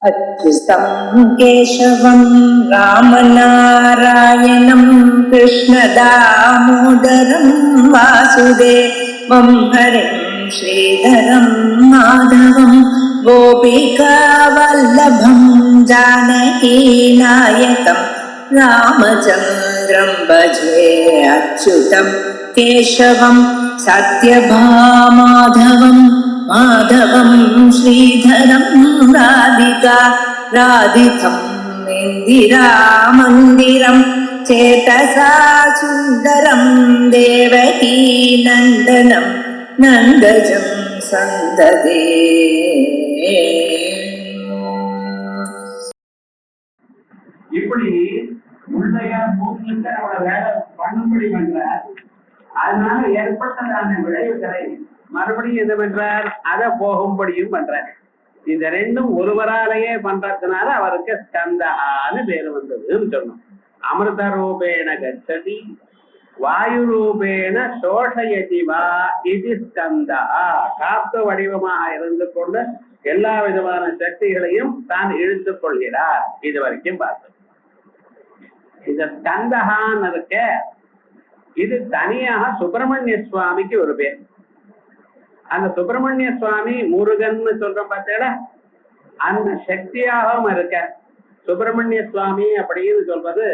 अच्युतं केशवं रामनारायणं कृष्णदामोदरं वासुदेवं हरिं श्रीधरं माधवं गोपिकावल्लभं जानकीनायकं रामचन्द्रं भजे अच्युतं केशवं सत्यभामाधवं माधवं श्रीधरं राधिका राधितं इन्दिरामन्दिरं चेतसा सुन्दरं देवकी नन्दनं नन्दजं सन्ददे. இப்படி முள்ளையார் மூக்கிலிருந்து அவளை வேலை பண்ணும்படி பண்றார். அதனால ஏற்பட்டதான விளைவுகளை மறுபடியும் என்ன பண்றார், அதை போகும்படியும் பண்றார். இந்த ரெண்டும் ஒருவராலேயே பண்றதுனால அவருக்கு ஸ்கந்தான்னு பேரு வந்ததுன்னு சொன்னோம். அமிர்த ரூபேண கச்சதி வாயு ரூபேண சோஷயதிவா இது ஸ்கந்தா. காத்து வடிவமாக இருந்து கொண்டு எல்லா விதமான சக்திகளையும் தான் இழுத்துக் கொள்கிறார். இது வரைக்கும் பார்த்தோம். இந்த ஸ்கந்தகான்னு இருக்க, இது தனியாக சுப்பிரமணிய சுவாமிக்கு ஒரு பேர். அந்த சுப்பிரமணிய சுவாமி முருகன் சொல்றோம் பார்த்தா, அந்த சக்தியாகவும் இருக்க. சுப்பிரமணிய சுவாமி அப்படின்னு சொல்றது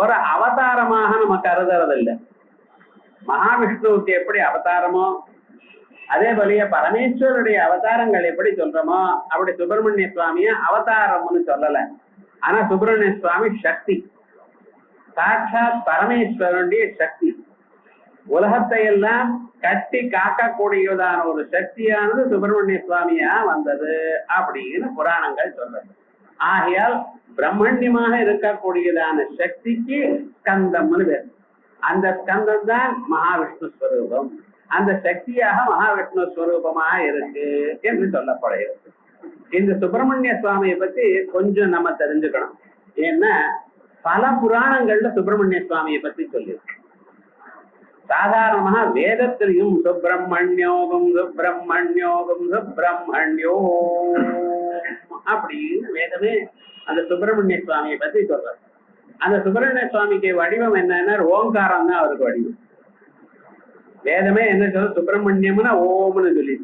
ஒரு அவதாரமாக நம்ம கருதுறது இல்லை. மகாவிஷ்ணுவுக்கு எப்படி அவதாரமோ அதே போலயே பரமேஸ்வருடைய அவதாரங்கள் எப்படி சொல்றோமோ அப்படி சுப்பிரமணிய சுவாமிய அவதாரம்னு சொல்லல. ஆனா சுப்பிரமணிய சுவாமி சக்தி, சாட்சாத் பரமேஸ்வரனுடைய சக்தி. உலகத்தை எல்லாம் கட்டி காக்கக்கூடியதான ஒரு சக்தியானது சுப்பிரமணிய சுவாமியா வந்தது அப்படின்னு புராணங்கள் சொல்றது. ஆகையால் பிரம்மண்யமாக இருக்கக்கூடியதான சக்திக்கு ஸ்கந்தம்னு பேர். அந்த ஸ்கந்தம் தான் மகாவிஷ்ணு ஸ்வரூபம். அந்த சக்தியாக மகாவிஷ்ணு ஸ்வரூபமாக இருக்கு என்று சொல்லப்படுகிறது. இந்த சுப்பிரமணிய சுவாமியை பத்தி கொஞ்சம் நம்ம தெரிஞ்சுக்கணும். ஏன்னா பல புராணங்கள்ல சுப்பிரமணிய சுவாமியை பத்தி சொல்லியிருக்கு. சாதாரணமாக வேதத்திலையும் சுப்பிரமணியோகம் சுப்பிரமணியோகம் சுப்பிரமணியோ அப்படின்னு வேதமே அந்த சுப்பிரமணிய சுவாமியை பத்தி சொல்றாரு. அந்த சுப்பிரமணிய சுவாமிக்கு வடிவம் என்னன்னா ஓங்காரம் தான் அவருக்கு வடிவம். வேதமே என்ன சொல்ற, சுப்பிரமணியம்னா ஓம்னு சொல்லி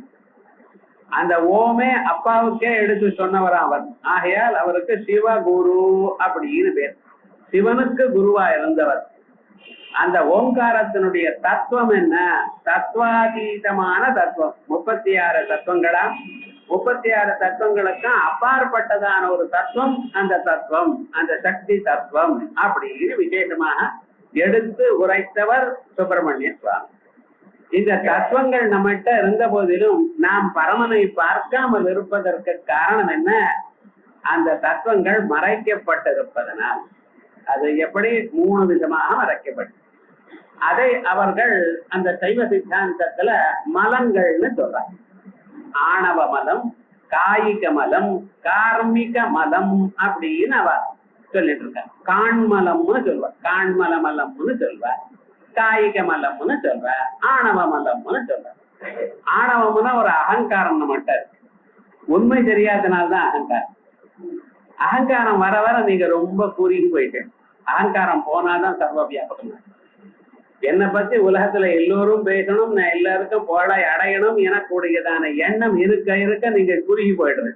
அந்த ஓமே அப்பாவுக்கே எடுத்து சொன்னவர் அவர். ஆகையால் அவருக்கு சிவகுரு அப்படின்னு பேர். சிவனுக்கு குருவா இருந்தவர். அந்த ஓங்காரத்தினுடைய தத்துவம் என்ன, தத்துவாதீதமான தத்துவம். 36 தத்துவங்களா, 36 தத்துவங்களுக்கும் அப்பாற்பட்டதான ஒரு தத்துவம் அந்த தத்துவம், அந்த சக்தி தத்துவம் அப்படின்னு விசேஷமாக எடுத்து உரைத்தவர் சுப்பிரமணிய சுவாமி. இந்த தத்துவங்கள் நம்மகிட்ட இருந்த போதிலும் நாம் பரமனை பார்க்காமல் இருப்பதற்கு காரணம் என்ன, அந்த தத்துவங்கள் மறைக்கப்பட்டிருப்பதனால். அது எப்படி 3 விதமாக மறைக்கப்பட்டு, அதை அவர்கள் அந்த சைவ சித்தாந்தத்துல மலங்கள்னு சொல்றாங்க. ஆணவ மலம், காயிக மலம், கார்மிக மலம் அப்படின்னு அவ சொல்லிட்டு இருக்காங்க. காண்மலம்னு சொல்வார், காண்மல மலம்னு சொல்வார், காயிக மலம்னு சொல்வார், ஆணவ மலம்னு சொல்வார். ஆணவம்னா ஒரு அகங்காரம் நம்மகிட்ட இருக்கு. உண்மை தெரியாதனால்தான் அகங்காரம். அகங்காரம் வர வர நீங்க ரொம்ப குறுகி போயிட்டு, அகங்காரம் போனாதான் சர்வ வியாபகம். என்னை பத்தி உலகத்துல எல்லோரும் பேசணும், நான் எல்லாருக்கும் புகழை அடையணும் எனக்கூடியதான எண்ணம் இருக்க இருக்க நீங்க குறுகி போயிடுறது.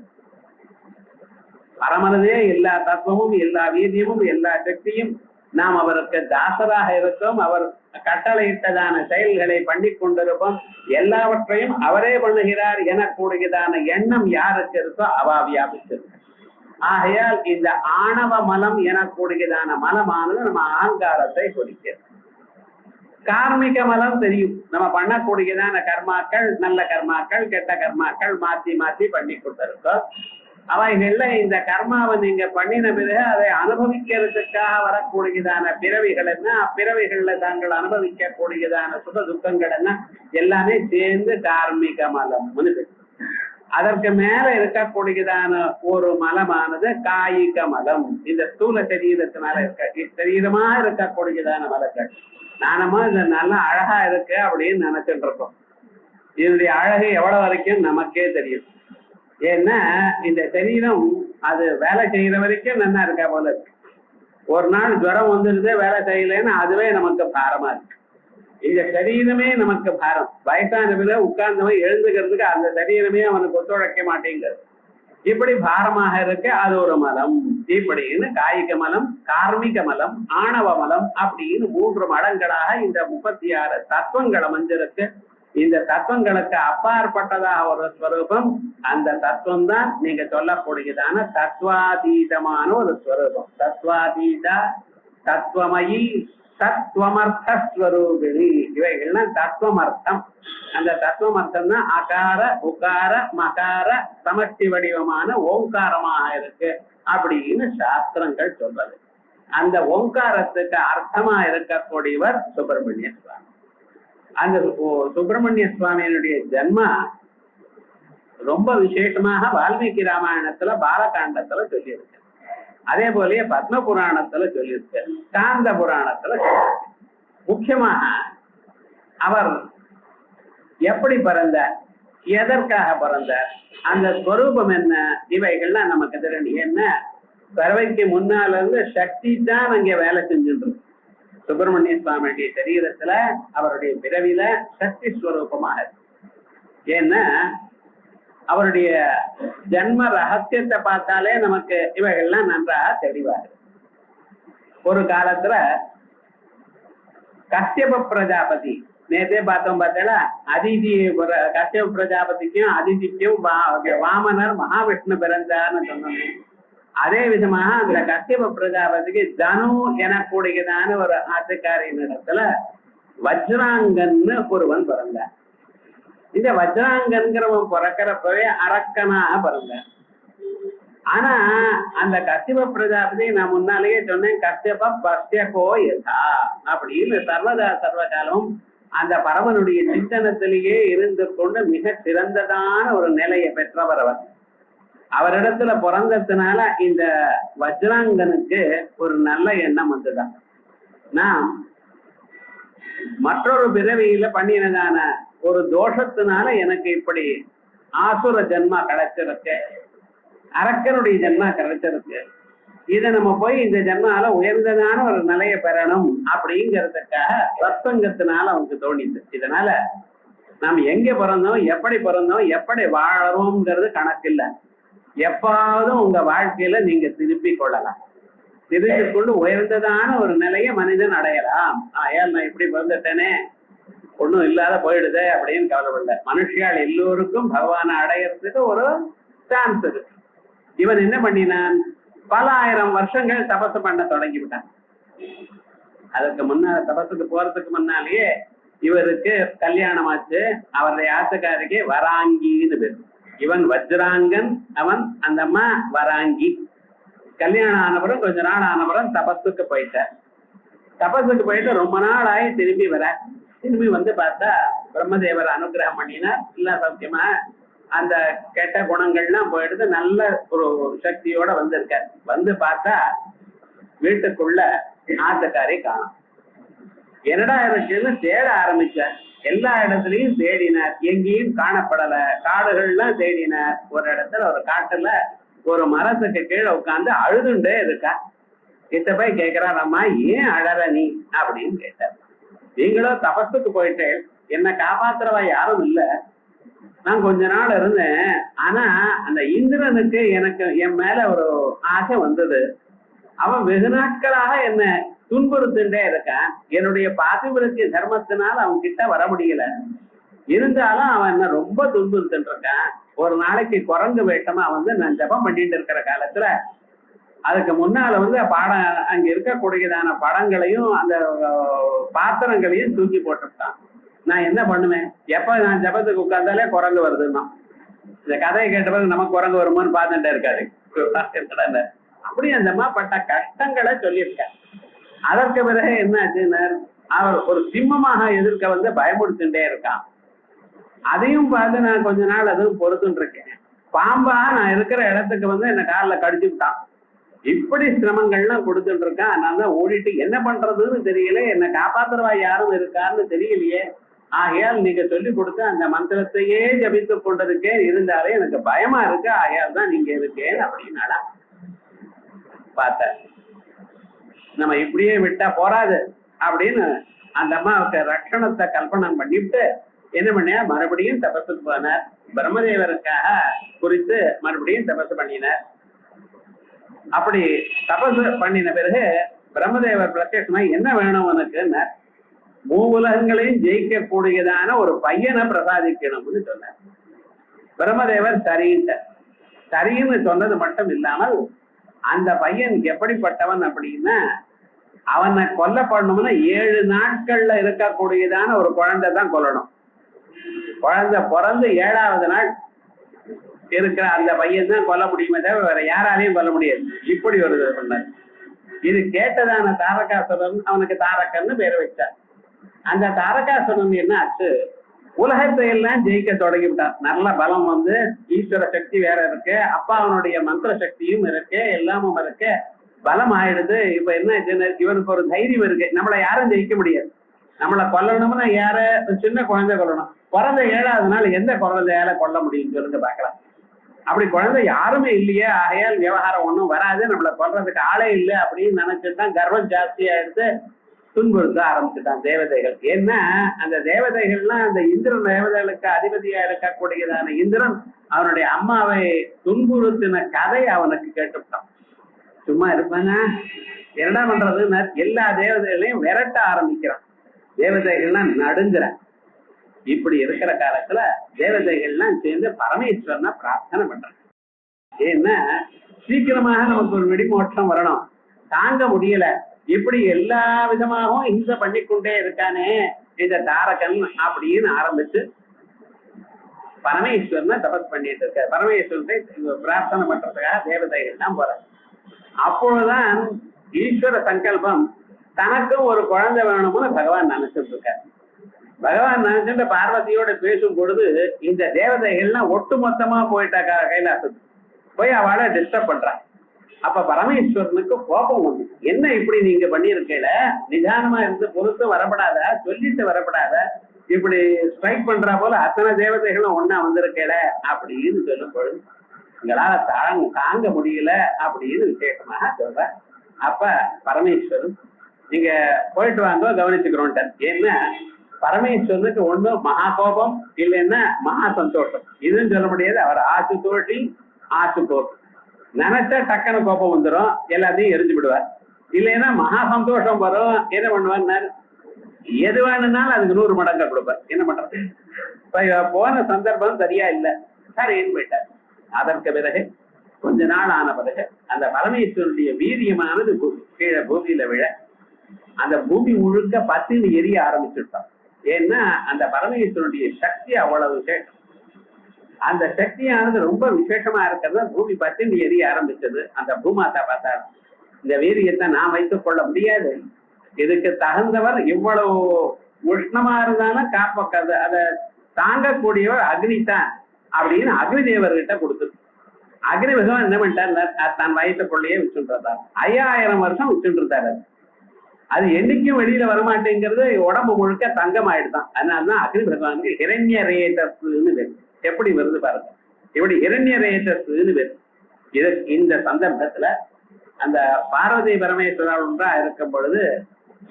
பரமனதே எல்லா தத்துவமும் எல்லா வீரியமும் எல்லா சக்தியும் நாம் அவருக்கு தாசராக இருக்கோம். அவர் கட்டளையிட்டதான செயல்களை பண்ணி கொண்டிருப்போம். எல்லாவற்றையும் அவரே பண்ணுகிறார் எனக்கூடியதான எண்ணம் யாருக்கு இருக்கோ அவ வியாபிச்சிருக்கு. ஆகையால் இந்த ஆணவ மலம் எனக்கூடியதான மலமானது நம்ம அகங்காரத்தை குறிக்கிறது. கார்மிக மலம் தெரியும், நம்ம பண்ணக்கூடியதான கர்மாக்கள், நல்ல கர்மாக்கள் கெட்ட கர்மாக்கள் மாத்தி மாத்தி பண்ணி கொடுத்திருக்கோம். அவைகள்ல இந்த கர்மாவை நீங்க பண்ணின பிறகு அதை அனுபவிக்கிறதுக்காக வரக்கூடியதான பிறவிகள் என்ன, அப்பிறவிகள்ல தாங்கள் அனுபவிக்க கூடியதான சுக துக்கங்கள் என்ன, எல்லாமே சேர்ந்து கார்மிக மலம். அதற்கு மேல இருக்கக்கூடியதான ஒரு மலமானது காயிக மலம். இந்த ஸ்தூல சரீரத்தினால சரீரமா இருக்கக்கூடியதான மலங்கள். நானமா இந்த நல்லா அழகா இருக்கு அப்படின்னு நினைச்சுட்டு இருக்கோம். இதனுடைய அழகு எவ்வளவு வரைக்கும் நமக்கே தெரியும். ஏன்னா இந்த சரீரம் அது வேலை செய்யற வரைக்கும் நல்லா இருக்கா போல இருக்கு. ஒரு நாள் ஜுரம் வந்துருது, வேலை செய்யலைன்னா அதுவே நமக்கு பாரமா இருக்கு. இந்த சரீரமே நமக்கு பாரம். வயசானதுல உட்கார்ந்தவன் எழுந்துக்கிறதுக்கு அந்த சரீரமே அவனுக்கு ஒத்துழைக்க மாட்டேங்கிறது. இப்படி பாரமாக இருக்கு. அது ஒரு மலம். இப்படின்னு காய்க மலம், கார்மிக மலம், ஆணவ மலம் அப்படின்னு 3 மலங்களாக இந்த 36 தத்துவங்கள் அமைஞ்சிருக்கு. இந்த தத்துவங்களுக்கு அப்பாற்பட்டதாக ஒரு ஸ்வரூபம். அந்த தத்துவம் தான் நீங்க சொல்லக்கூடியதான தத்துவாதீதமான ஒரு ஸ்வரூபம். தத்துவாதீதா, தத்துவமயி, தத்துவமர்த்தஸ்வரூபிணி, இவைகள்லாம் தத்துவமர்த்தம். அந்த தத்துவமர்த்தம் தான் அகார உகார மகார சமஷ்டி வடிவமான ஓங்காரமாக இருக்கு அப்படின்னு சாஸ்திரங்கள் சொல்றது. அந்த ஓங்காரத்துக்கு அர்த்தமா இருக்கக்கூடியவர் சுப்பிரமணிய சுவாமி. அந்த சுப்பிரமணிய சுவாமியினுடைய ஜன்மா ரொம்ப விசேஷமாக வால்மீகி ராமாயணத்துல பாலகாண்டத்துல சொல்லியிருக்கு. அதே போலயே பத்ம புராணத்துல சொல்லியிருக்கு, காந்த புராணத்துல சொல்லியிருக்கு. முக்கியமாக அவர் எப்படி பிறந்தார், எதற்காக பிறந்தார், அந்த ஸ்வரூபம் என்ன, இவைகள்லாம் நமக்கு தெரியும். என்ன பறவைக்கு முன்னால இருந்து சக்தி தான் அங்கே வேலை செஞ்சுட்டு இருக்கு. சுப்பிரமணிய சுவாமியுடைய சரீரத்துல அவருடைய பிறவில சக்தி ஸ்வரூபமாக இருக்கு. ஏன்னா அவருடைய ஜன்ம ரகசியத்தை பார்த்தாலே நமக்கு இவைகள்லாம் நன்றாக தெளிவாரு. ஒரு காலத்துல கஷ்யப பிரஜாபதி, நேற்றே பார்த்தோம் பார்த்தா, அதிதி கஷ்யப பிரஜாபதிக்கும் அதிதிக்கும் வாமனர் மகாவிஷ்ணு பிறந்தார்னு சொன்னோம். அதே விதமாக அந்த கஷ்யப பிரஜாபதிக்கு தனு எனக்கூடியதான ஒரு ஆட்டுக்காரின் இடத்துல வஜ்ராங்கன்னு ஒருவன் பிறந்தார். இந்த வஜ்ராங்கன்கிறவன் பிறக்கிறப்பவே அரக்கனாக பிறந்தார். ஆனா அந்த கஷ்யப பிரஜாபதி நான் முன்னாலேயே சொன்னேன், கஷ்யப பஷ்யகோ யதா அப்படின்னு சர்வதா சர்வகாலம் அந்த பரமனுடைய சிந்தனத்திலேயே இருந்து கொண்டு மிக சிறந்ததான ஒரு நிலையை பெற்றவர் அவர். அவரிடத்துல பிறந்ததுனால இந்த வஜ்ராங்கனுக்கு ஒரு நல்ல எண்ணம் வந்துதான், நாம் மற்றொரு பிறவியில பண்ணினதான ஒரு தோஷத்தினால எனக்கு இப்படி ஆசுர ஜென்மா கிடைச்சிருக்கு, அரக்கனுடைய ஜென்மா கிடைச்சிருக்கு, இதை நம்ம போய் இந்த ஜென்மால உயர்ந்ததான ஒரு நிலையை பெறணும் அப்படிங்கிறதுக்காக சத்சங்கத்தினால அவனுக்கு தோணிது. இதனால நாம் எங்க பிறந்தோம், எப்படி பிறந்தோம், எப்படி வாழறோம்ங்கிறது கணக்கு இல்லை. எப்பாவதும் உங்க வாழ்க்கையில நீங்க திருப்பி கொள்ளலாம். திருப்பி கொண்டு உயர்ந்ததான ஒரு நிலையை மனிதன் அடையலாம். ஏன் நான் இப்படி பிறந்துட்டேனே, ஒன்றும் இல்லாத போயிடுது அப்படின்னு கவலைப்படல. மனுஷியால் எல்லோருக்கும் பகவானை அடையறதுக்கு ஒரு சான்ஸ் இருக்கு. இவன் என்ன பண்ணினான், பல ஆயிரம் வருஷங்கள் தபசு பண்ண தொடங்கி விட்டான். அதுக்கு முன்னால தபசுக்கு போறதுக்கு முன்னாலேயே இவருக்கு கல்யாணம் ஆச்சு. அவருடைய ஆத்துக்காரிக்கு வராங்கின்னு பேரு. இவன் வஜ்ராங்கன், அவன் அந்த அம்மா வராங்கி. கல்யாணம் ஆனவரும் கொஞ்ச நாள் ஆனவரும் தபஸுக்கு போயிட்டார். தபஸுக்கு போயிட்டு ரொம்ப நாள் ஆகி திரும்பி வர. திரும்பி வந்து பார்த்தா பிரம்மதேவர் அனுகிரகம் பண்ணினார். இல்ல சௌக்கியமா அந்த கெட்ட குணங்கள்லாம் போயிடுது, நல்ல ஒரு சக்தியோட வந்திருக்க. வந்து பார்த்தா வீட்டுக்குள்ள ஆத்துக்காரி காணும். என்னடா இருக்குன்னு தேட ஆரம்பிச்சார். எல்லா இடத்துலயும் தேடினார், எங்கேயும் காணப்படல. காடுகள்லாம் தேடினார். ஒரு இடத்துல ஒரு காட்டுல ஒரு மரத்துக்கு கீழே உட்காந்து அழுதுண்டே இருக்கா. கிட்ட போய் கேட்கிறார், அம்மா ஏன் அழற நீ அப்படின்னு கேட்டார். நீங்களும் தபஸுக்கு போயிட்டு என்ன காப்பாத்துறவா யாரும் இல்ல, நான் கொஞ்ச நாள் இருந்தேன். ஆனா அந்த இந்திரனுக்கு எனக்கு என் மேல ஒரு ஆசை வந்தது. அவன் வெகு நாட்களாக என்ன துன்புறுத்துட்டே இருக்கான். என்னுடைய பாதிவிருத்தி தர்மத்தினால அவன் கிட்ட வர முடியல. இருந்தாலும் அவன் என்ன ரொம்ப துன்புறுத்துட்டு இருக்கான். ஒரு நாளைக்கு குரங்கு வேட்டமா வந்து நான் ஜபம் பண்ணிட்டு இருக்கிற காலத்துல அதுக்கு முன்னால வந்து அங்க இருக்கக்கூடியதான படங்களையும் அந்த பாத்திரங்களையும் தூக்கி போட்டுட்டான். நான் என்ன பண்ணுவேன், எப்ப நான் ஜபத்துக்கு உட்கார்ந்தாலே குரங்கு வருதுன்னா, இந்த கதையை கேட்டபோது நமக்கு குரங்கு வருமானு பார்த்துட்டே இருக்காரு. அப்படி அந்த அம்மா பட்ட கஷ்டங்களை சொல்லியிருக்க. அதற்கு பிறகு என்ன ஆச்சுன்னா, அவர் ஒரு சிம்மமாக எதிர்க்க வந்து பயமுடுத்துட்டே இருக்கான். அதையும் பார்த்து நான் கொஞ்ச நாள் அதுவும் பொறுத்துட்டு இருக்கேன். பாம்பா நான் இருக்கிற இடத்துக்கு வந்து என்ன காலில் கடிச்சு விட்டான். இப்படி சிரமங்கள்லாம் கொடுத்துட்டு இருக்கான். நான் தான் ஓடிட்டு என்ன பண்றதுன்னு தெரியல, என்னை காப்பாத்துறவா யாரும் இருக்காருன்னு தெரியலையே ஆகையால் நீங்க சொல்லி கொடுத்த அந்த மந்திரத்தையே ஜபித்துக் கொண்டதுக்கே இருந்தாலே எனக்கு பயமா இருக்கு, ஆகையால் தான் நீங்க இருக்கேன் அப்படின்னாடா. பார்த்த நம்ம இப்படியே விட்டா போறாது அப்படின்னு அந்த அம்மாவுக்கு ரட்சணத்தை கல்பனம் பண்ணிவிட்டு என்ன பண்ண, மறுபடியும் தபசுக்கு போனார். பிரம்மதேவருக்காக குறித்து மறுபடியும் தபசு பண்ணினார். அப்படி தபசு பண்ணின பிறகு பிரம்மதேவர் பிரத்யட்சமா என்ன வேணும் உனக்குன்னு, மூவுலகங்களையும் ஜெயிக்கக்கூடியதான ஒரு பையனை பிரசாதிக்கணும்னு சொன்னார். பிரம்மதேவர் சரின்னு சொன்னது மட்டும் இல்லாமல் அந்த பையன் எப்படிப்பட்டவன் அப்படின்னா, அவனை கொல்லப்படணும்னா 7 நாட்கள்ல இருக்கக்கூடியதான ஒரு குழந்தை தான் கொல்லணும். குழந்தை பிறந்து 7வது நாள் இருக்கிற அந்த பையன் தான் கொல்ல முடியுமே தவிர வேற யாராலையும் கொல்ல முடியாது. இப்படி ஒரு பண்ணார். இது கேட்டதான தாரகாசுரன் அவனுக்கு தாரகன்னு பேர் வச்சார். அந்த தாரகாசுரன் என்ன ஆச்சு, உலகத்தை எல்லாம் ஜெயிக்க தொடங்கிவிட்டான். நல்ல பலம் வந்து ஈஸ்வர சக்தி வேற இருக்கு, அப்பா அவனுடைய மந்திர சக்தியும் இருக்கு, எல்லாமும் இருக்கு, பலம் ஆயிடுது. இப்ப என்ன, இவனுக்கு ஒரு தைரியம் இருக்கு, நம்மளை யாரும் ஜெயிக்க முடியாது. நம்மளை கொல்லணும்னா யார, சின்ன குழந்தை கொல்லணும். பிறந்த 7வது நாள் எந்த குழந்தையால கொல்ல முடியும்னு சொல்லுங்க பாக்கலாம். அப்படி குழந்தை யாருமே இல்லையே, ஆகையால் விவகாரம் ஒன்றும் வராது, நம்மளை கொல்றதுக்கு ஆளே இல்லை அப்படின்னு நினைச்சுட்டான். கர்வம் ஜாஸ்தியா எடுத்து துன்புறுத்த ஆரம்பிச்சுட்டான் தேவதைகள். ஏன்னா அந்த தேவதைகள்லாம் அந்த இந்திரன் தேவதைகளுக்கு அதிபதியா இருக்கக்கூடியதான இந்திரன் அவனுடைய அம்மாவை துன்புறுத்தின கதை அவனுக்கு கேட்டுவிட்டான். சும்மா இருப்பானா, என்னடா பண்றதுன்னு எல்லா தேவதைகளையும் விரட்ட ஆரம்பிக்கிறான். தேவதைகள்லாம் நடுங்குறான். இப்படி இருக்கிற காலத்துல தேவதைகள்லாம் சேர்ந்து பரமேஸ்வரனை பிரார்த்தனை பண்றாங்க. ஏன்னா சீக்கிரமாக நமக்கு ஒரு விடிமோட்சம் வரணும், தாங்க முடியல, இப்படி எல்லா விதமாகவும் ஹிம்சை பண்ணிக்கொண்டே இருக்கானே இந்த தாரகன் அப்படின்னு ஆரம்பிச்சு பரமேஸ்வரனை தபஸ் பண்ணிட்டு இருக்க. பரமேஸ்வரனை பிரார்த்தனை பண்றதுக்காக தேவதைகள் தான் போற. அப்பொழுதுதான் ஈஸ்வர சங்கல்பம், தனக்கும் ஒரு குழந்தை வேணும்னு பகவான் நினைச்சிட்டு இருக்கார். பகவான் நினைச்சுட்டு பார்வதியோட பேசும் பொழுது இந்த தேவதைகள்லாம் ஒட்டு மொத்தமா போயிட்டாக்கா கைலாசத்துக்கு போய் அவளை டிஸ்டர்ப் பண்றான். அப்ப பரமேஸ்வரனுக்கு கோபம் வந்து, என்ன இப்படி நீங்க பண்ணிருக்கல, நிதானமா இருந்து பொறுத்து வரப்படாத, சொல்லிட்டு வரப்படாத, இப்படி ஸ்ட்ரைக் பண்றா போல அத்தனை தேவதைகளும் ஒன்னா வந்திருக்கல அப்படின்னு சொல்லும் பொழுது உங்களால தாங்க முடியல அப்படின்னு விசேஷமாக சொல்ற. அப்ப பரமேஸ்வரன் நீங்க போயிட்டு வாங்க கவனிச்சுக்கிறோம். ஏன்னா பரமேஸ்வரனுக்கு ஒண்ணு மகா கோபம், இல்லைன்னா மகா சந்தோஷம், இதுன்னு சொல்ல முடியாது. அவர் ஆசு தோட்டி ஆசு கோபம், நினைச்சா டக்குனு கோபம் வந்துடும், எல்லாத்தையும் எரிஞ்சு விடுவார். இல்லைன்னா மகா சந்தோஷம் வரும், என்ன பண்ணுவார், எது வேணும்னாலும் அதுக்கு 100 மடங்கா கொடுப்பார். என்ன பண்றது, போன சந்தர்ப்பம் சரியா இல்லை, சரின்னு போயிட்டார். அதற்கு பிறகு கொஞ்ச நாள் ஆன பிறகு அந்த பரமேஸ்வரனுடைய வீரியமானது கீழே பூமியில விழ அந்த பூமி முழுக்க பத்தினி எரிய ஆரம்பிச்சுட்டான். ஏன்னா அந்த பரமேஸ்வரனுடைய சக்தி அவ்வளவு விசேஷம். அந்த சக்தியானது ரொம்ப விசேஷமா இருக்கிறது. பூமி பத்தினி எரிய ஆரம்பிச்சது. அந்த பூமாதா பார்த்தார், இந்த வீரியத்தை நான் வைத்துக் கொள்ள முடியாது, இதுக்கு தகுந்தவர் இவ்வளவு உஷ்ணமா இருந்தாலும் காப்ப அதை தாங்கக்கூடியவர் அக்னிதான் அப்படின்னு அக்னி தேவர்கிட்ட கொடுத்துரு. அக்னி பகவான் என்ன பண்ணிட்டார், தன் வயிற்றுக்குள்ளேயே வச்சுட்டார். 5000 வருஷம் வச்சுட்டு இருந்தாரு. அது என்னைக்கும் வெளியில வரமாட்டேங்கிறது, உடம்பு முழுக்க தங்கம் ஆயிடுதான். அதனாலதான் அக்னி பகவானுக்கு ஹிரண்ய ரேதஸ்ன்னு பேரு. எப்படி வருது பாருங்க, இப்படி ஹிரண்ய ரேதஸ்ன்னு பேரு. இந்த சந்தர்ப்பத்துல அந்த பார்வதி பரமேஸ்வரர் ஒன்றா இருக்கும் பொழுது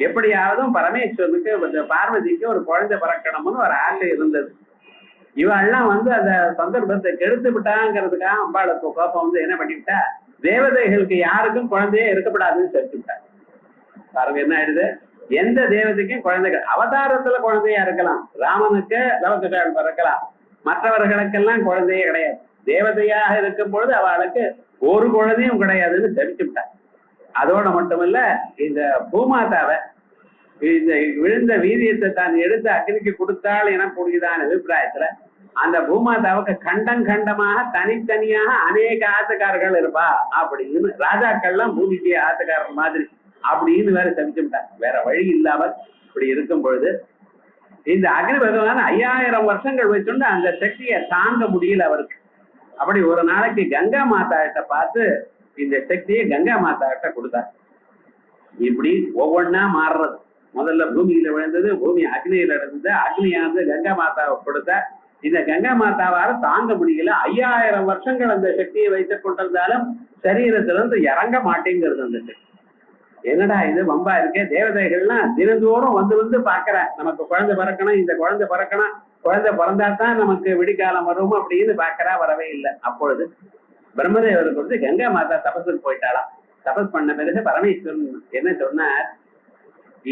எப்படியாவதும் பரமேஸ்வரனுக்கு பார்வதிக்கு ஒரு குழந்தை பிறக்கணும்னு ஒரு ஆசை இருந்தது. இவெல்லாம் வந்து அந்த சந்தர்ப்பத்தை கெடுத்து விட்டாங்கிறதுக்காக அம்பாளுக்கு கோபம் வந்து என்ன பண்ணிவிட்டா, தேவதைகளுக்கு யாருக்கும் குழந்தையே இருக்கப்படாதுன்னு தெரிஞ்சுக்கிட்டா. பாருங்க என்ன ஆயிடுது, எந்த தேவதைக்கும் குழந்தைகள் அவதாரத்துல குழந்தையா இருக்கலாம், ராமனுக்கு லவகுஷால் பிறக்கலாம், மற்றவர்களுக்கெல்லாம் குழந்தையே கிடையாது. தேவதையாக இருக்கும் பொழுது அவளுக்கு ஒரு குழந்தையும் கிடையாதுன்னு தெரிஞ்சுவிட்டா. அதோட மட்டுமில்ல, இந்த பூமாதாவை இந்த விழுந்த வீரியத்தை தான் எடுத்து அக்னிக்கு கொடுத்தாள் எனக்கூடியதான அபிப்பிராயத்துல அந்த பூமாதாவுக்கு கண்டம் கண்டமாக தனித்தனியாக அநேக ஆத்துக்காரர்கள் இருப்பா அப்படின்னு, ராஜாக்கள்லாம் பூமிக்கு ஆத்துக்காரர் மாதிரி அப்படின்னு வேற தெரிஞ்சுட்டார். வேற வழி இல்லாமல் இப்படி இருக்கும் பொழுது இந்த அக்னி பகவான் 5000 வருஷங்கள் வச்சுட்டு அந்த சக்தியை தாங்க முடியல அவருக்கு. அப்படி ஒரு நாளைக்கு கங்கா மாதா கிட்ட பார்த்து இந்த சக்தியை கங்கா மாதா கிட்ட கொடுத்தார். இப்படி ஒவ்வொன்னா மாறுறது. முதல்ல பூமியில விழுந்தது, பூமி அக்னியில இருந்தது, அக்னியானது கங்கா மாதாவை கொடுத்த. இந்த கங்கா மாதாவால தாங்க முடியல. 5000 வருஷங்கள் அந்த சக்தியை வைத்துக் கொண்டிருந்தாலும் சரீரத்துல இருந்து இறங்க மாட்டேங்கிறது அந்த சக்தி. என்னடா இது வம்பா இருக்கே, தேவதைகள்லாம் தினந்தோறும் வந்து வந்து பாக்குறேன், நமக்கு குழந்தை பிறக்கணும், இந்த குழந்தை பிறக்கணும், குழந்தை பிறந்தாதான் நமக்கு விடிகாலம் வரும் அப்படின்னு பாக்குறா, வரவே இல்லை. அப்பொழுது பிரம்மதேவருக்கு வந்து கங்கா மாதா தபஸுக்கு போயிட்டாளாம். தபஸ் பண்ண பிறகு பரமேஸ்வரன் என்ன சொன்னார்,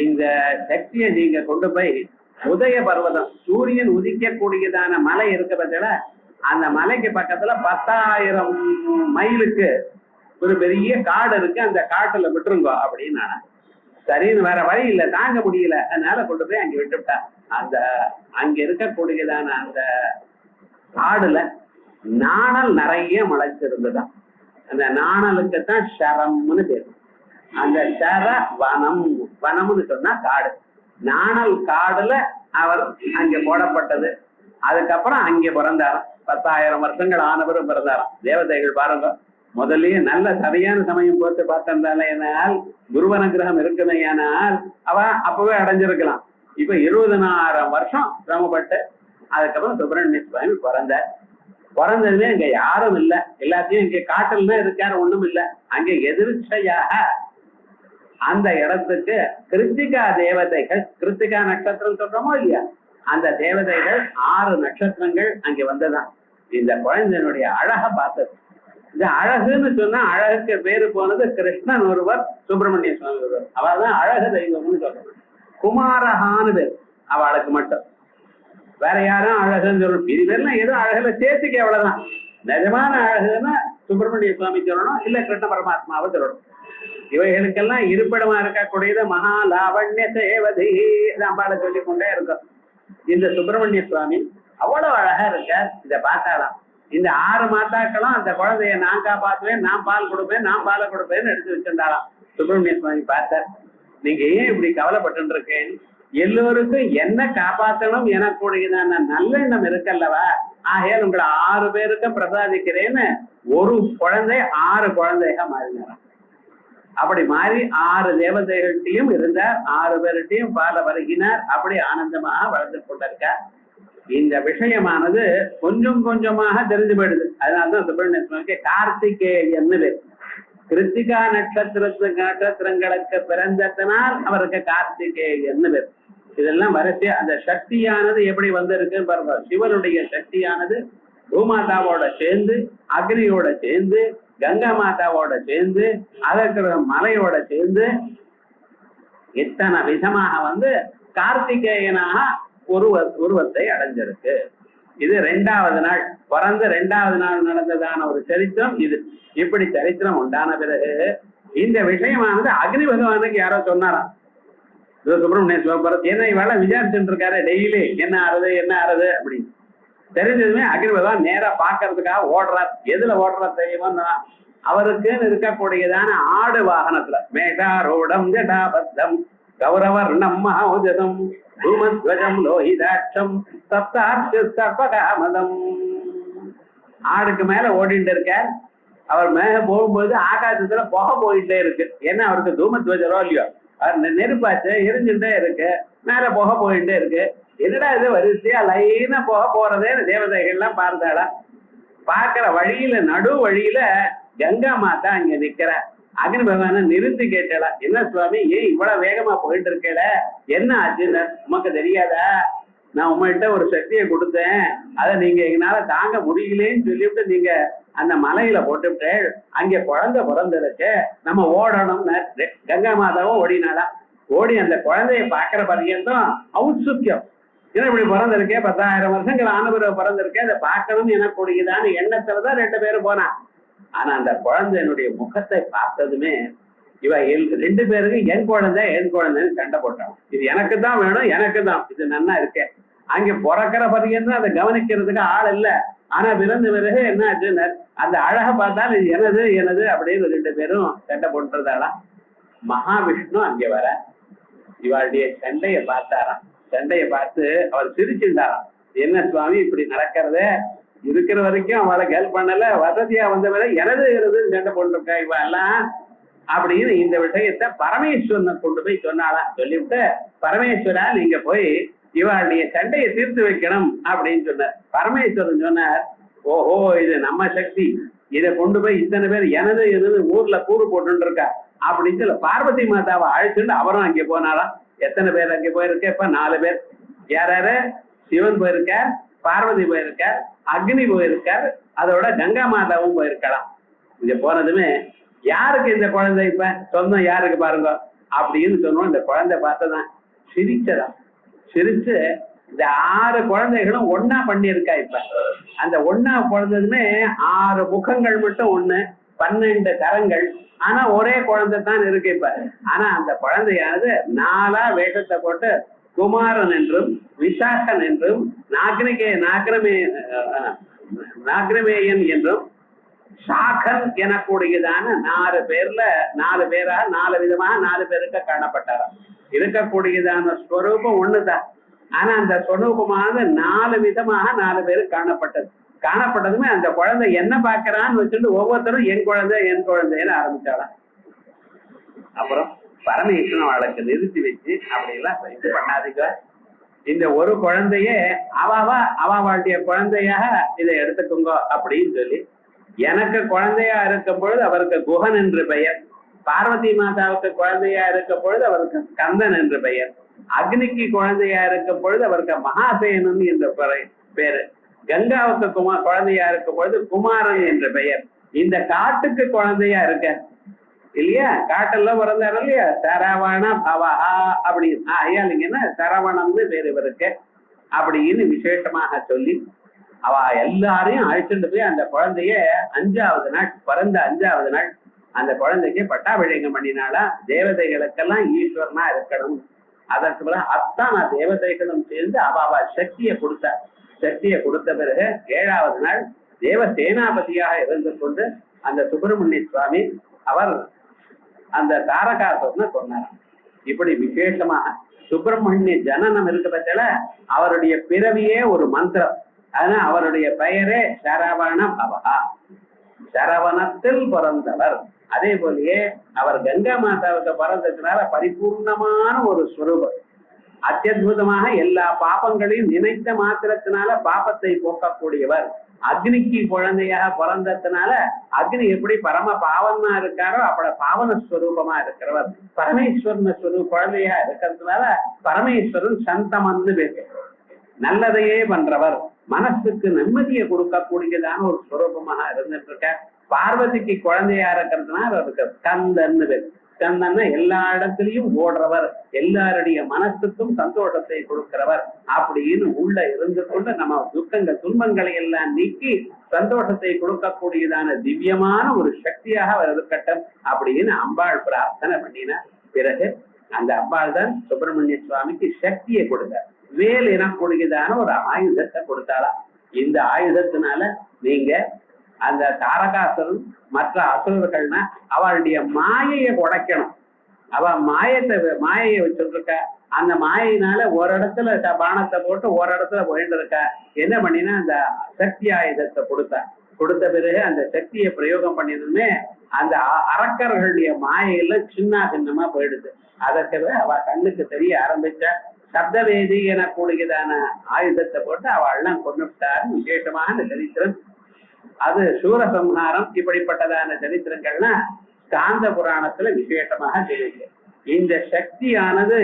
இந்த சக்தியை நீங்க கொண்டு போய் உதய பர்வதம், சூரியன் உதிக்கக்கூடியதான மலை இருக்க பட்சல அந்த மலைக்கு பக்கத்துல 10,000 மைலுக்கு ஒரு பெரிய காடு இருக்கு, அந்த காட்டுல விட்டுருங்கோ அப்படின்னு. சரின்னு வேற வழி இல்லை, தாங்க முடியல, அதனால கொண்டு போய் அங்க விட்டுவிட்டா. அந்த அங்க இருக்கக்கூடியதான அந்த காடுல நாணல் நிறைய முளைச்சிருந்துதான். அந்த நாணலுக்குத்தான் ஷரம்னு பேரு. அந்த ஷர வனம், வனம்னு சொன்னா காடு. நாணல் காடுல அவர் அங்க போடப்பட்டது. அதுக்கப்புறம் அங்கே பிறந்தாராம். 10,000 வருஷங்கள் ஆனவரும் பிறந்தாராம். தேவதைகள் பாருங்க, முதல்லயே நல்ல சரியான சமயம் போட்டு பார்த்திருந்தாலே என்னால் குருவன கிரகம் இருக்குமே, ஆனால் அவ அப்பவே அடைஞ்சிருக்கலாம். இப்ப 20,000 வருஷம் சிரமப்பட்டு அதுக்கப்புறம் சுப்பிரமணிய சுவாமி பிறந்தார். பிறந்ததுமே அங்க யாரும் இல்லை, எல்லாத்தையும் இங்க காட்டில் தான் இருக்காரு, ஒண்ணும் இல்லை. அங்க எதிர்ச்சையாக அந்த இடத்துக்கு கிருத்திகா தேவதைகள், கிருத்திகா நட்சத்திரம் சொல்றோமோ இல்லையா, அந்த தேவதைகள் 6 நட்சத்திரங்கள் அங்க வந்ததான். இந்த குழந்தையினுடைய அழக பார்த்தது. இந்த அழகுன்னு சொன்னா அழகுக்கு பேரு போனது கிருஷ்ணன் ஒருவர், சுப்பிரமணிய சுவாமி ஒருவர். அவள்தான் அழகு தெய்வம்னு சொல்றோம். குமாரஹான்னு பேர் அவளுக்கு மட்டும், வேற யாரும் அழகுன்னு சொல்லணும். இது பேர்லாம் எதுவும் அழகுல சேர்த்துக்க, அவ்வளவுதான். நிஜமான அழகுன்னா சுப்பிரமணிய சுவாமி சொல்லணும், இல்ல கிருஷ்ண பரமாத்மாவை சொல்லணும். இவைகளுக்கெல்லாம் இருப்பிடமா இருக்கக்கூடியது மகா லாவண்ய சேவதி அம்பாளை சொல்லிக் கொண்டே இருக்கும். இந்த சுப்பிரமணிய சுவாமி அவ்வளவு அழகா இருக்கார். இதை பார்த்தாலாம். இந்த 6 மாதாக்களும் அந்த குழந்தைய நான் காப்பாற்றுவேன், நான் பால் கொடுப்பேன், நான் பாலை கொடுப்பேன்னு எடுத்து வச்சிருந்தாலாம். சுப்பிரமணிய சுவாமி பார்த்தார், நீங்க ஏன் இப்படி கவலைப்பட்டு இருக்கேன், எல்லோருக்கும் என்ன காப்பாற்றணும் எனக்கூடியதான நல்லெண்ணம் இருக்கல்லவா, ஆகையால் உங்களை 6 பேருக்கு பிரசாதிக்கிறேன்னு ஒரு குழந்தை 6 குழந்தைக மாறினாராம். அப்படி மாறி 6 தேவதைகள்கிட்டையும் இருந்தார், 6 பேர்கிட்டையும் பால வருகினார். அப்படி ஆனந்தமாக வளர்ந்து கொண்டிருக்கார். இந்த விஷயமானது கொஞ்சம் கொஞ்சமாக தெரிஞ்சு போயிடுது. அதனால்தான் சுப்பிரமணிய சுவாமிக்கு கார்த்திகேயன்னு பேர். கிருத்திகா நட்சத்திரங்களுக்கு பிறந்ததனால் அவருக்கு கார்த்திகேயன்னு பேர். இதெல்லாம் வரிசை அந்த சக்தியானது எப்படி வந்திருக்கு பாருங்க. சிவனுடைய சக்தியானது பூமாதாவோட சேர்ந்து, அக்னியோட சேர்ந்து, கங்கா மாதாவோட சேர்ந்து, அதற்கு மலையோட சேர்ந்து இத்தனை விதமாக வந்து கார்த்திகேயனாக உருவத்தை அடைஞ்சிருக்கு. இது 2வது நாள், பிறந்த 2வது நாள் நடந்ததான ஒரு சரித்திரம் இது. இப்படி சரித்திரம் உண்டான பிறகு இந்த விஷயமானது அக்னி பகவானுக்கு யாரோ சொன்னாராம். சுப்பிரமணிய சிவபுரம் என்ன இவள விசாரிச்சுட்டு இருக்காரு டெய்லி, என்ன ஆறுது அப்படின்னு. தெரிஞ்சதுமே அக்னி பகவான் நேரா பாக்குறதுக்காக ஓடுறார். எதுல ஓடுறார் தெரியுமா, அவருக்குன்னு இருக்கக்கூடியதான ஆடு வாகனத்துல, மேகாரூடம் ஜடாபத்தம் கௌரவர்ணம் மகோஜதம் பூமத்வஜம் லோஹிதாட்சம் சப்தார்த்தமதம், ஆடுக்கு மேல ஓடிட்டு இருக்கார். அவர் மேல போகும்போது ஆகாசத்துல புகை போயிட்டே இருக்கு. ஏன்னா அவருக்கு தூமத்வஜரோ இல்லையோ, அவர் நெருப்பாச்சு எரிஞ்சுட்டே இருக்கு, மேல புகை போயிட்டே இருக்கு. என்னடா இது வரிசையா லைனா புகை போறதே தேவதைகள்லாம் பார்த்தாளா. பார்க்கிற வழியில, நடு வழியில கங்கா மாதா அங்க நிக்கிற. அக்னி பகவான நிறுத்தி கேட்டல, என்ன சுவாமி ஏன் இவ்வளவு வேகமா போயிட்டு இருக்கல, என்ன ஆச்சுன்னு உமக்கு தெரியாதா, நான் உங்கள்கிட்ட ஒரு சக்தியை கொடுத்தேன், அதை நீங்க எங்களால தாங்க முடியலேன்னு சொல்லிவிட்டு நீங்க அந்த மலையில போட்டுவிட்டு அங்க குழந்தை பிறந்திருக்கு, நம்ம ஓடணும்னு கங்கா மாதாவும் ஓடினாளா. ஓடி அந்த குழந்தைய பாக்குற பர்யந்தம் ஔத்சுக்கியம், ஏன்னா இப்படி பிறந்திருக்கேன், 10,000 வருஷங்கள் ஆனவரை பிறந்திருக்கேன், அதை பார்க்கணும்னு எனக்கூடியதான எண்ணத்துலதான் 2 பேரும் போனா. ஆனா அந்த குழந்தையினுடைய முகத்தை பார்த்ததுமே இவ 2 பேருக்கும் என் குழந்தைன்னு சண்டை போட்டான். இது எனக்கு தான் வேணும், எனக்கு தான், இது நன்னா இருக்கேன். அங்க பிறக்கிற பர்யந்தம் அதை கவனிக்கிறதுக்கு ஆள் இல்லை. ஆனா பிறந்த பிறகு என்ன ஆச்சுன்னு அந்த அழக பார்த்தால் இது எனது அப்படின்னு 2 பேரும் சண்டை போட்டுறதாலாம். மகாவிஷ்ணு அங்க வர இவளுடைய சண்டைய பார்த்தாராம். சண்டைய பார்த்து அவர் சிரிச்சுட்டாராம், என்ன சுவாமி இப்படி நடக்கிறத, இருக்கிற வரைக்கும் அவளுக்கு ஹெல்ப் பண்ணல, வசதியா வந்த பிறகு எனது சண்டை போட்டிருக்கா இவ எல்லாம், அப்படின்னு இந்த விஷயத்த பரமேஸ்வரனை கொண்டு போய் சொன்னாலாம். சொல்லிவிட்டு பரமேஸ்வரா நீங்க போய் இவளுடைய சண்டையை தீர்த்து வைக்கணும் அப்படின்னு சொன்னார். பரமேஸ்வரன் சொன்னார், ஓஹோ இது நம்ம சக்தி, இதை கொண்டு போய் இத்தனை பேர் எனது எது ஊர்ல கூறு போட்டு இருக்கா அப்படின்னு சொல்ல பார்வதி மாதாவை அழைச்சுட்டு அவரும் அங்கே போனாலாம். எத்தனை பேர் அங்கே போயிருக்க? இப்ப 4 பேர். யாராரு? சிவன் போயிருக்கார், பார்வதி போயிருக்கார், அக்னி போயிருக்கார், அதோட கங்கா மாதாவும் போயிருக்கலாம். இங்க போனதுமே யாருக்கு இந்த குழந்தை இப்ப சொந்தம் யாருக்கு பாருங்க அப்படின்னு சொன்னோம். இந்த குழந்தை பார்த்ததான் சிரிச்சதான். சிரிச்சு இந்த 6 குழந்தைகளும் ஒன்னா பண்ணியிருக்கா. இப்ப அந்த ஒன்னா குழந்தைதுமே 6 முகங்கள் மட்டும் ஒண்ணு, 12 கரங்கள். ஆனா ஒரே குழந்தை தான் இருக்கு இப்ப. ஆனா அந்த குழந்தையானது 4 வேஷத்தை போட்டு குமாரன் என்றும் விசாகன் என்றும் நாகரமேயன் என்றும் சாகன் எனக்கூடியதான 4 பேர்ல 4 பேராக 4 விதமாக 4 பேருக்கு காணப்பட்டாராம். இருக்கக்கூடியதான ஸ்வரூபம் ஒண்ணுதான். ஆனா அந்த ஸ்வரூபமானது 4 விதமாக 4 பேருக்கு காணப்பட்டதுமே அந்த குழந்தை என்ன பாக்குறான்னு வச்சுட்டு ஒவ்வொருத்தரும் என் குழந்தைன்னு ஆரம்பிச்சாலாம். அப்புறம் பரமேஸ்வரன் அவளுக்கு நிறுத்தி வச்சு அப்படி எல்லாம் இது பண்ணாதீங்க, இந்த ஒரு குழந்தைய அவளுடைய குழந்தையாக இதை எடுத்துக்கோங்க அப்படின்னு சொல்லி, எனக்கு குழந்தையா இருக்கும் பொழுது அவருக்கு குஹன் என்று பெயர், பார்வதி மாதாவுக்கு குழந்தையா இருக்கும் பொழுது அவருக்கு ஸ்கந்தன் என்று பெயர், அக்னிக்கு குழந்தையா இருக்கும் பொழுது அவருக்கு மகாசேனன் என்ற பேரு, கங்காவுக்கு குழந்தையா இருக்கும் பொழுது குமாரன் என்ற பெயர், இந்த காட்டுக்கு குழந்தையா இருக்க இல்லையா, காட்டெல்லாம் பிறந்தாரு இல்லையா, சரவண பவஹா அப்படின்னு ஐயாலிங்கன்னா சரவணம்னு பேர் இவருக்கு அப்படின்னு விசேஷமாக சொல்லி அவ எல்லாரையும் அழைச்சிட்டு போய் அந்த குழந்தைய 5வது நாள் பிறந்த 5வது நாள் அந்த குழந்தைக்கு பட்டாபிஷேகம் பண்ணினாலா. தேவதைகளுக்கெல்லாம் ஈஸ்வரனா இருக்கணும். அதற்கு பிறகு அத்தனை தேவதைகளும் சேர்ந்து அவ சக்தியை கொடுத்தார். சக்தியை கொடுத்த பிறகு 7வது நாள் தேவ சேனாபதியாக இருந்து கொண்டு அந்த சுப்பிரமணிய சுவாமி அவர் அந்த தாரகாசுரனை சொன்னார். இப்படி விசேஷமாக சுப்பிரமணிய ஜனனம் இருக்க பட்சல அவருடைய பிறவியே ஒரு மந்திரம். ஆனா அவருடைய பெயரே சரவண பவஹா, சரவணத்தில் பிறந்தவர். அதே போலயே அவர் கங்கா மாதாவுக்கு பிறந்ததுனால பரிபூர்ணமான ஒரு ஸ்வரூபம். அத்தியுதமாக எல்லா பாபங்களையும் நினைத்த மாத்திரத்தினால பாபத்தை போக்கக்கூடியவர். அக்னிக்கு குழந்தையாக பிறந்ததுனால அக்னி எப்படி பரம பாவனா இருக்காரோ அப்படி பாவன ஸ்வரூபமா இருக்கிறவர். பரமேஸ்வரன் குழந்தையா இருக்கிறதுனால பரமேஸ்வரன் சந்தமன்னு பேரு, நல்லதையே பண்றவர், மனசுக்கு நிம்மதியை கொடுக்கக்கூடியதான ஒரு ஸ்வரூபமாக இருந்துட்டு இருக்க. பார்வதிக்கு குழந்தையா இருக்கிறதுனால அவருக்கு ஸ்கந்தன்னு பேரு. ஸ்கந்தன்னா எல்லா இடத்துலயும் ஓடுறவர், எல்லாருடைய மனசுக்கும் சந்தோஷத்தை கொடுக்கிறவர் அப்படின்னு உள்ள இருந்து கொண்டு நம்ம துக்கங்கள் துன்பங்களை எல்லாம் நீக்கி சந்தோஷத்தை கொடுக்கக்கூடியதான திவ்யமான ஒரு சக்தியாக அவர் இருக்கட்டும் அப்படின்னு அம்பாள் பிரார்த்தனை பண்ணின பிறகு அந்த அம்பாள் தான் சுப்பிரமணிய சுவாமிக்கு சக்தியை கொடுத்தார். வேல் எனக்கூடியதான ஒரு ஆயுதத்தை கொடுத்தாளா. இந்த ஆயுதத்தினால நீங்க அந்த தாரகாசுரன் மற்ற அசுரர்கள்னா அவளுடைய மாயையை உடைக்கணும். அவ மாயையை வச்சுருக்க, அந்த மாயினால ஒரு இடத்துல பானத்தை போட்டு ஒரு இடத்துல போயிட்டு இருக்க. என்ன பண்ணினா அந்த சக்தி ஆயுதத்தை கொடுத்த பிறகு அந்த சக்தியை பிரயோகம் பண்ணினதுமே அந்த அரக்கர்களுடைய மாயையில சின்ன சின்னமா போயிடுது. அதற்கு அவ கண்ணுக்கு தெரிய ஆரம்பிச்ச சப்தவேதி எனக்கூடியதான ஆயுதத்தை போட்டு அவள்லாம் கொண்டுட்டாரு. விசேஷமான சரித்திரம் அது சூரசம்ஹாரம். இப்படிப்பட்டதான சரித்திரங்கள்னா ஸ்காந்த புராணத்துல விசேஷமாக தெரியுது. இந்த சக்தியானது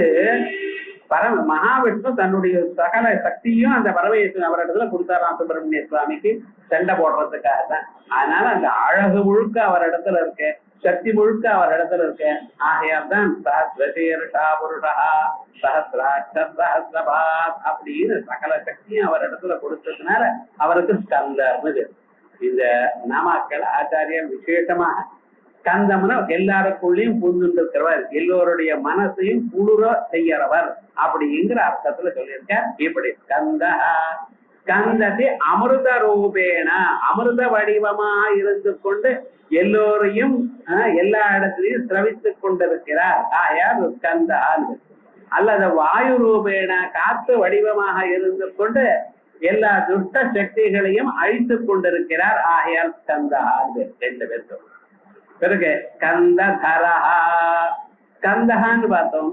மகாவிஷ்ணு தன்னுடைய சகல சக்தியும் அந்த பரமேஸ்வரன் அவரிடத்துல கொடுத்தாராம் சுப்பிரமணிய சுவாமிக்கு சண்டை போடுறதுக்காக தான். அதனால அந்த அழகு முழுக்க அவர் இடத்துல இருக்கு, சக்தி முழுக்க அவர் இடத்துல இருக்கு. ஆகையால் தான் அப்படின்னு சகல சக்தியும் அவர் இடத்துல கொடுத்ததுனால அவருக்கு ஸ்கந்தர்னு. இந்த நாமாக்கள் ஆச்சாரியர் விசேஷமாக ஸ்கந்தம்னா எல்லாருக்குள்ளயும் புரிந்து இருக்கிறவர், எல்லோருடைய மனசையும் குளிர செய்யறவர் அப்படிங்கிற அர்த்தத்துல சொல்லியிருக்கார். இப்படி ஸ்கந்தா ஸ்கந்தத்தை அமிர்த ரூபேன அமிர்த வடிவமா இருந்து கொண்டு எல்லோரையும் எல்லா இடத்திலையும் சிரவித்துக் கொண்டிருக்கிறார். யார் ஸ்கந்தா அல்லது வாயு ரூபேன காற்று வடிவமாக இருந்து கொண்டு எல்லா துஷ்ட சக்திகளையும் அழித்துக் கொண்டிருக்கிறார். ஆகையால் ஸ்கந்தா 2 பேர். பிறகு ஸ்கந்ததரஹா, ஸ்கந்தஹான்னு பார்த்தோம்,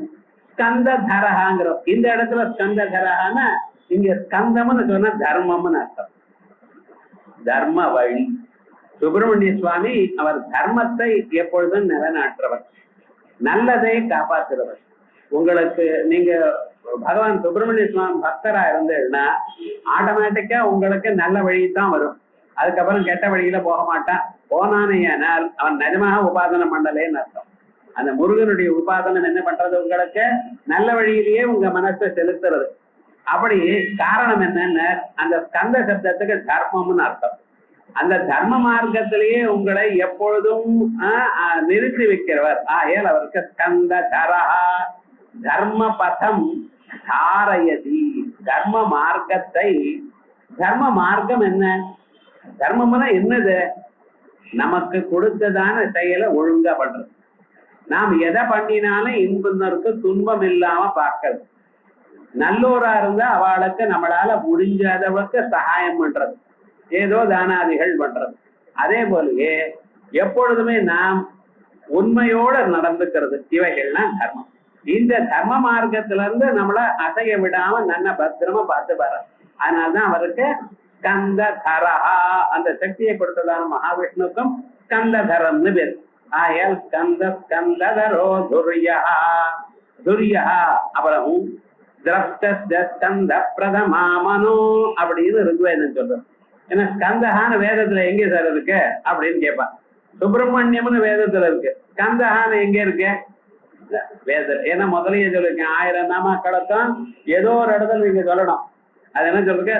ஸ்கந்ததரஹாங்கிறோம். இந்த இடத்துல ஸ்கந்ததரஹான்னா இங்க ஸ்கந்தம்னு சொன்னா தர்மம்னு அர்த்தம். தர்ம வழி. சுப்பிரமணிய சுவாமி அவர் தர்மத்தை எப்பொழுதும் நிலைநாட்டுறவர், நல்லதை காப்பாற்றுறவர். உங்களுக்கு நீங்க பகவான் சுப்பிரமணிய சுவாமி பக்தரா இருந்ததுன்னா ஆட்டோமேட்டிக்கா உங்களுக்கு நல்ல வழி தான் வரும். அதுக்கப்புறம் கெட்ட வழியில போக மாட்டான். போனானேயானால் அவன் நிஜமாக உபாசனம் பண்ணலேன்னு அர்த்தம். அந்த முருகனுடைய உபாசனம் என்ன பண்றது, உங்களுக்கு நல்ல வழியிலேயே உங்க மனசை செலுத்துறது. அப்படி காரணம் என்னன்னு அந்த ஸ்கந்த சப்தத்துக்கு தர்மம்னு அர்த்தம். அந்த தர்ம மார்க்கத்திலேயே உங்களை எப்பொழுதும் நிறுத்தி வைக்கிறவர். ஆகையால் அவருக்கு ஸ்கந்த தரஹா, தர்ம பதம் தாரயதி, தர்ம மார்க்கத்தை. தர்ம மார்க்கம் என்ன? தர்மம்னா என்னது? நமக்கு கொடுத்ததான செயலை ஒழுங்கா பண்றது. நாம் எதை பண்ணினாலும் இன்பருக்கு துன்பம் இல்லாம பார்க்கறது. நல்லோரா இருந்தா அவளுக்கு நம்மளால முடிஞ்சளவுக்கு சகாயம் பண்றது, ஏதோ தானாதிகள் பண்றது. அதே போலயே எப்பொழுதுமே நாம் உண்மையோட நடந்துக்கிறது. இவைகள்லாம் தர்மம். இந்த தர்ம மார்க்கத்துல இருந்து நம்மள அசைய விடாம நல்ல பத்திரமா பார்த்து வர. அதனால்தான் அவருக்கு ஸ்கந்ததரஹா, அந்த சக்தியை கொடுத்ததான மகாவிஷ்ணுக்கும் ஸ்கந்ததரம்னு பேர். ஆயல் ஸ்கந்த ஸ்கந்ததரோ துர்யா, துர்யா. அப்புறம் ஸ்கந்த பிரதமாமனோ அப்படின்னு ருக்வேதம் சொல்றோம். ஏன்னா ஸ்கந்தஹான வேதத்துல எங்க சார் இருக்கு அப்படின்னு கேட்பான். சுப்பிரமணியம்னு வேதத்துல இருக்கு, ஸ்கந்தஹான எங்க இருக்கு வேதத்துல? ஏன்னா முதலையே சொல்லிருக்கேன், 1000 நாமாக்களத்தான் ஏதோ ஒரு இடத்துல நீங்க சொல்லணும். அது என்ன சொல்லுங்க,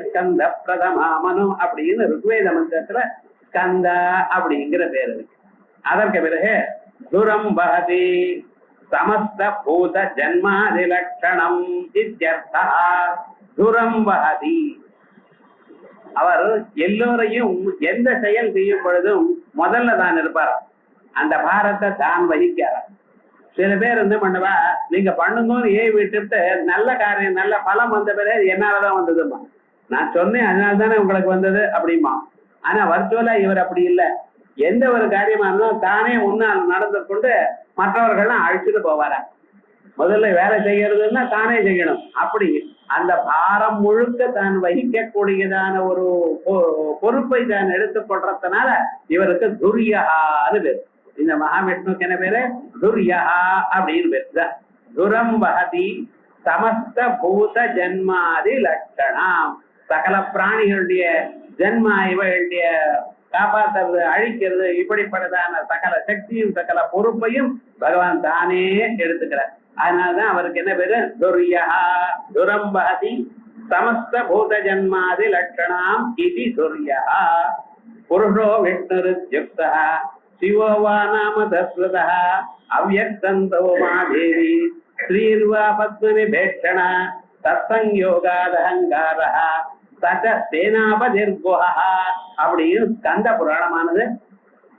ஸ்கந்த பிரதமாமனோ அப்படின்னு ருக்வேத மந்திரத்துல ஸ்கந்தா அப்படிங்கிற பேர் இருக்கு. அதற்கு பிறகு துரம் பகதி சமஸ்த பூத ஜன்மாதி லட்சணம் இத்யர்த்தா. துரம் வஹதி, அவர் எல்லோரையும் எந்த செயல் செய்யும் பொழுதும் முதல்ல தான் இருப்பார். அந்த பாரத்தை தான் வகிக்கிறார். சில பேர் என்ன பண்ணுவா, நீங்க பண்ணுங்கன்னு விட்டுட்டு நல்ல காரியம் நல்ல பலம் வந்த பிறகு என்னாலதான் வந்ததுமா, நான் சொன்னேன் அதனால தானே உங்களுக்கு வந்தது அப்படிமா. ஆனா வர்ச்சுவலா இவர் அப்படி இல்லை. எந்த ஒரு காரியமா இருந்தாலும் தானே முன்னால் நடந்து கொண்டு மற்றவர்கள்லாம் அழிச்சுட்டு போவாரா. முதல்ல வேலை செய்யறதுன்னா தானே செய்யணும். அப்படி அந்த பாரம் முழுக்க தான் வகிக்கக்கூடியதான ஒரு பொறுப்பை தான் எடுத்துக்கொள்றதுனால இவருக்கு துர்யான்னு பேர். இந்த மகாவிஷ்ணுக்கு என்ன பேரு? துர்யா அப்படின்னு பேரு. துரம் வஹதி சமஸ்த பூத ஜன்மாதி லட்சணம். சகல பிராணிகளுடைய ஜென்மா இவர்களுடைய காப்பாற்றுறது, அழிக்கிறது, இப்படிப்பட்டதான சகல சக்தியும் சகல பொறுப்பையும் பகவான் தானே எடுத்துக்கிறார். அதனாலதான் அவருக்கு என்ன பேரு? துர்யா. துரம் வஹதி சமஸ்த பூத ஜன்மாதி லட்சணாம் இது துர்யா. புருஷோ விஷ்ணுருத்யுக்தா சிவோ வா நாம தஸ்வதா அவ்யக்தந்தோ மாதேவி ஸ்ரீர்வா பத்மனி பேட்சண தத்சங்யோகாதஹங்காரஹ சத சேனாபதிர்குஹ அப்படின்னு ஸ்கந்த புராணமானது.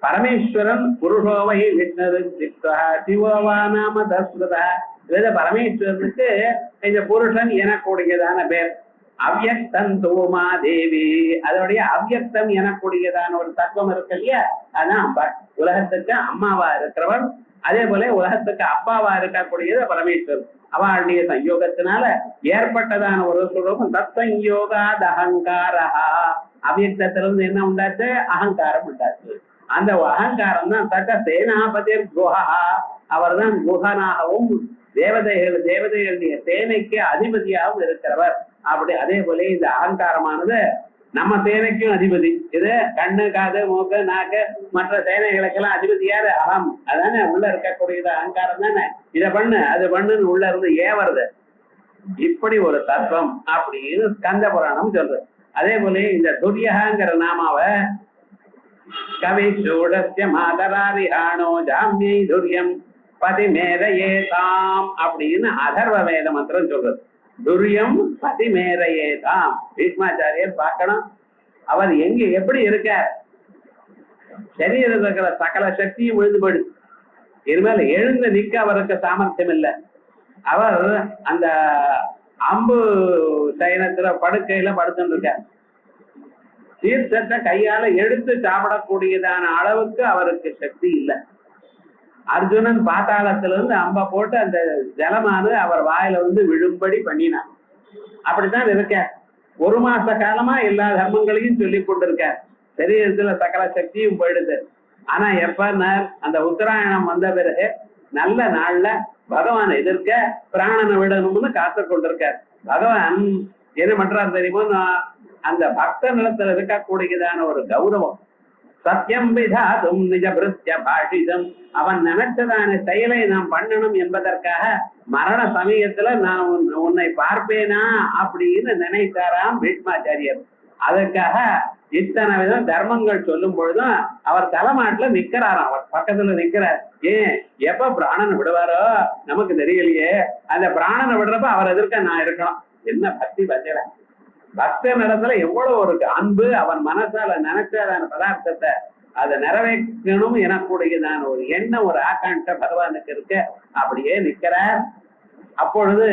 பரமேஸ்வரன் புருஷோவை விஷ்ணுருத்யுக்தா சிவோ வா நாம தஸ்வதா. பரமேஸ்வரனுக்கு இந்த புருஷன் எனக்கூடியதான பேர். அவ்யக்தந்தோ மாதேவி, அதோடைய அவ்யக்தம் எனக்கூடியதான ஒரு தத்துவம் இருக்கு இல்லையா, அதான் அம்பாள். உலகத்துக்கு அம்மாவா இருக்கிறவன், அதே போல உலகத்துக்கு அப்பாவா இருக்கக்கூடியது பரமேஸ்வரன். அவளுடைய சயோகத்தினால ஏற்பட்டதான ஒரு சுரூபம் தத்சயோகாத் அகங்காரஹா. அவ்யக்தத்திலிருந்து என்ன உண்டாச்சு? அகங்காரம் உண்டாச்சு. அந்த அகங்காரம் தான் சக சேனாபதிர் குஹா. அவர் தான் குஹனாகவும் தேவதைகளுடைய சேனைக்கு அதிபதியாகவும் இருக்கிறவர். அப்படி அதே போல இந்த அகங்காரமானது நம்ம சேனைக்கும் அதிபதி. இது கண்ணு காது மூக்கு நாக்கு மற்ற சேனைகளுக்கெல்லாம் அதிபதி யாரு? அகம். அதானே உள்ள இருக்கக்கூடியது அகங்காரம் தானே. இதை பண்ணு அது பண்ணுன்னு உள்ள இருந்து ஏவறது. இப்படி ஒரு தத்துவம் அப்படின்னு ஸ்கந்த புராணம் சொல்றது. அதே போல இந்த துர்யங்கிற நாமாவை கவி சூடஸ்ய மாதராரிஹானோ ஜாமியை துர்யம் பதிமேரையேதாம் அப்படின்னு அதர்வ வேத மந்திரம் சொல்றது. துர்யம் பதிமேரையேதாம். பீஷ்மாச்சாரியர் பார்க்கணும் அவர் எங்க எப்படி இருக்கார். சரீரத்தில் இருக்கிற சகல சக்தியும் விழுந்து போயிடுது. இனிமேல் எழுந்து நிக்க அவருக்கு சாமர்த்தியம் இல்லை. அவர் அந்த அம்பு சயனத்துல படுக்கையில படுத்துட்டு இருக்கார். தீர்த்தத்தை கையால எடுத்து சாப்பிடக்கூடியதான அளவுக்கு அவருக்கு சக்தி இல்லை. அர்ஜுனன் பாத்தாளத்துல இருந்து அம்ப போட்டு அந்த ஜலமானது அவர் வாயில வந்து விழும்படி பண்ணினார். அப்படித்தான் இருக்க. ஒரு மாச காலமா எல்லா தர்மங்களையும் சொல்லி கொண்டிருக்கார். சரீரத்துல சகல சக்தியும் போயிடுது. ஆனா எப்ப அந்த உத்தராயணம் வந்த பிறகு நல்ல நாள்ல பகவான் எதிர்க்க பிராணனை விடணும்னு காத்து கொண்டிருக்கார். பகவான் என்ன பண்றாரு தெரியுமோ, அந்த பக்த நிலத்துல இருக்கக்கூடியதான ஒரு கௌரவம், சத்தியம் விதாதும் நிஜ பிருத்திய பாஷிதம், அவன் நினைச்சதான செயலை நாம் பண்ணணும் என்பதற்காக மரண சமயத்துல நான் உன்னை பார்ப்பேனா அப்படின்னு நினைத்தாராம் பீஷ்மாச்சாரியர். அதற்காக இத்தனை விதம் தர்மங்கள் சொல்லும் பொழுதும் அவர் தலைமாட்டுல நிக்கிறாராம். அவர் பக்கத்துல நிக்கிறார். ஏன் எப்ப பிராணனை விடுவாரோ நமக்கு தெரியலையே, அந்த பிராணனை விடுறப்ப அவர் எதிர்க்க நான் இருக்கணும். என்ன பக்தி பத்திர பக்த நடத்துல எவ்வளவு ஒரு அன்பு, அவன் மனசால நினைச்சதான பதார்த்தத்தை அதை நிறைவேற்றணும் எனக்கூடியதான ஒரு எண்ணம், ஒரு ஆகாண்ட பகவானுக்கு இருக்க. அப்படியே நிற்கிறார். அப்பொழுது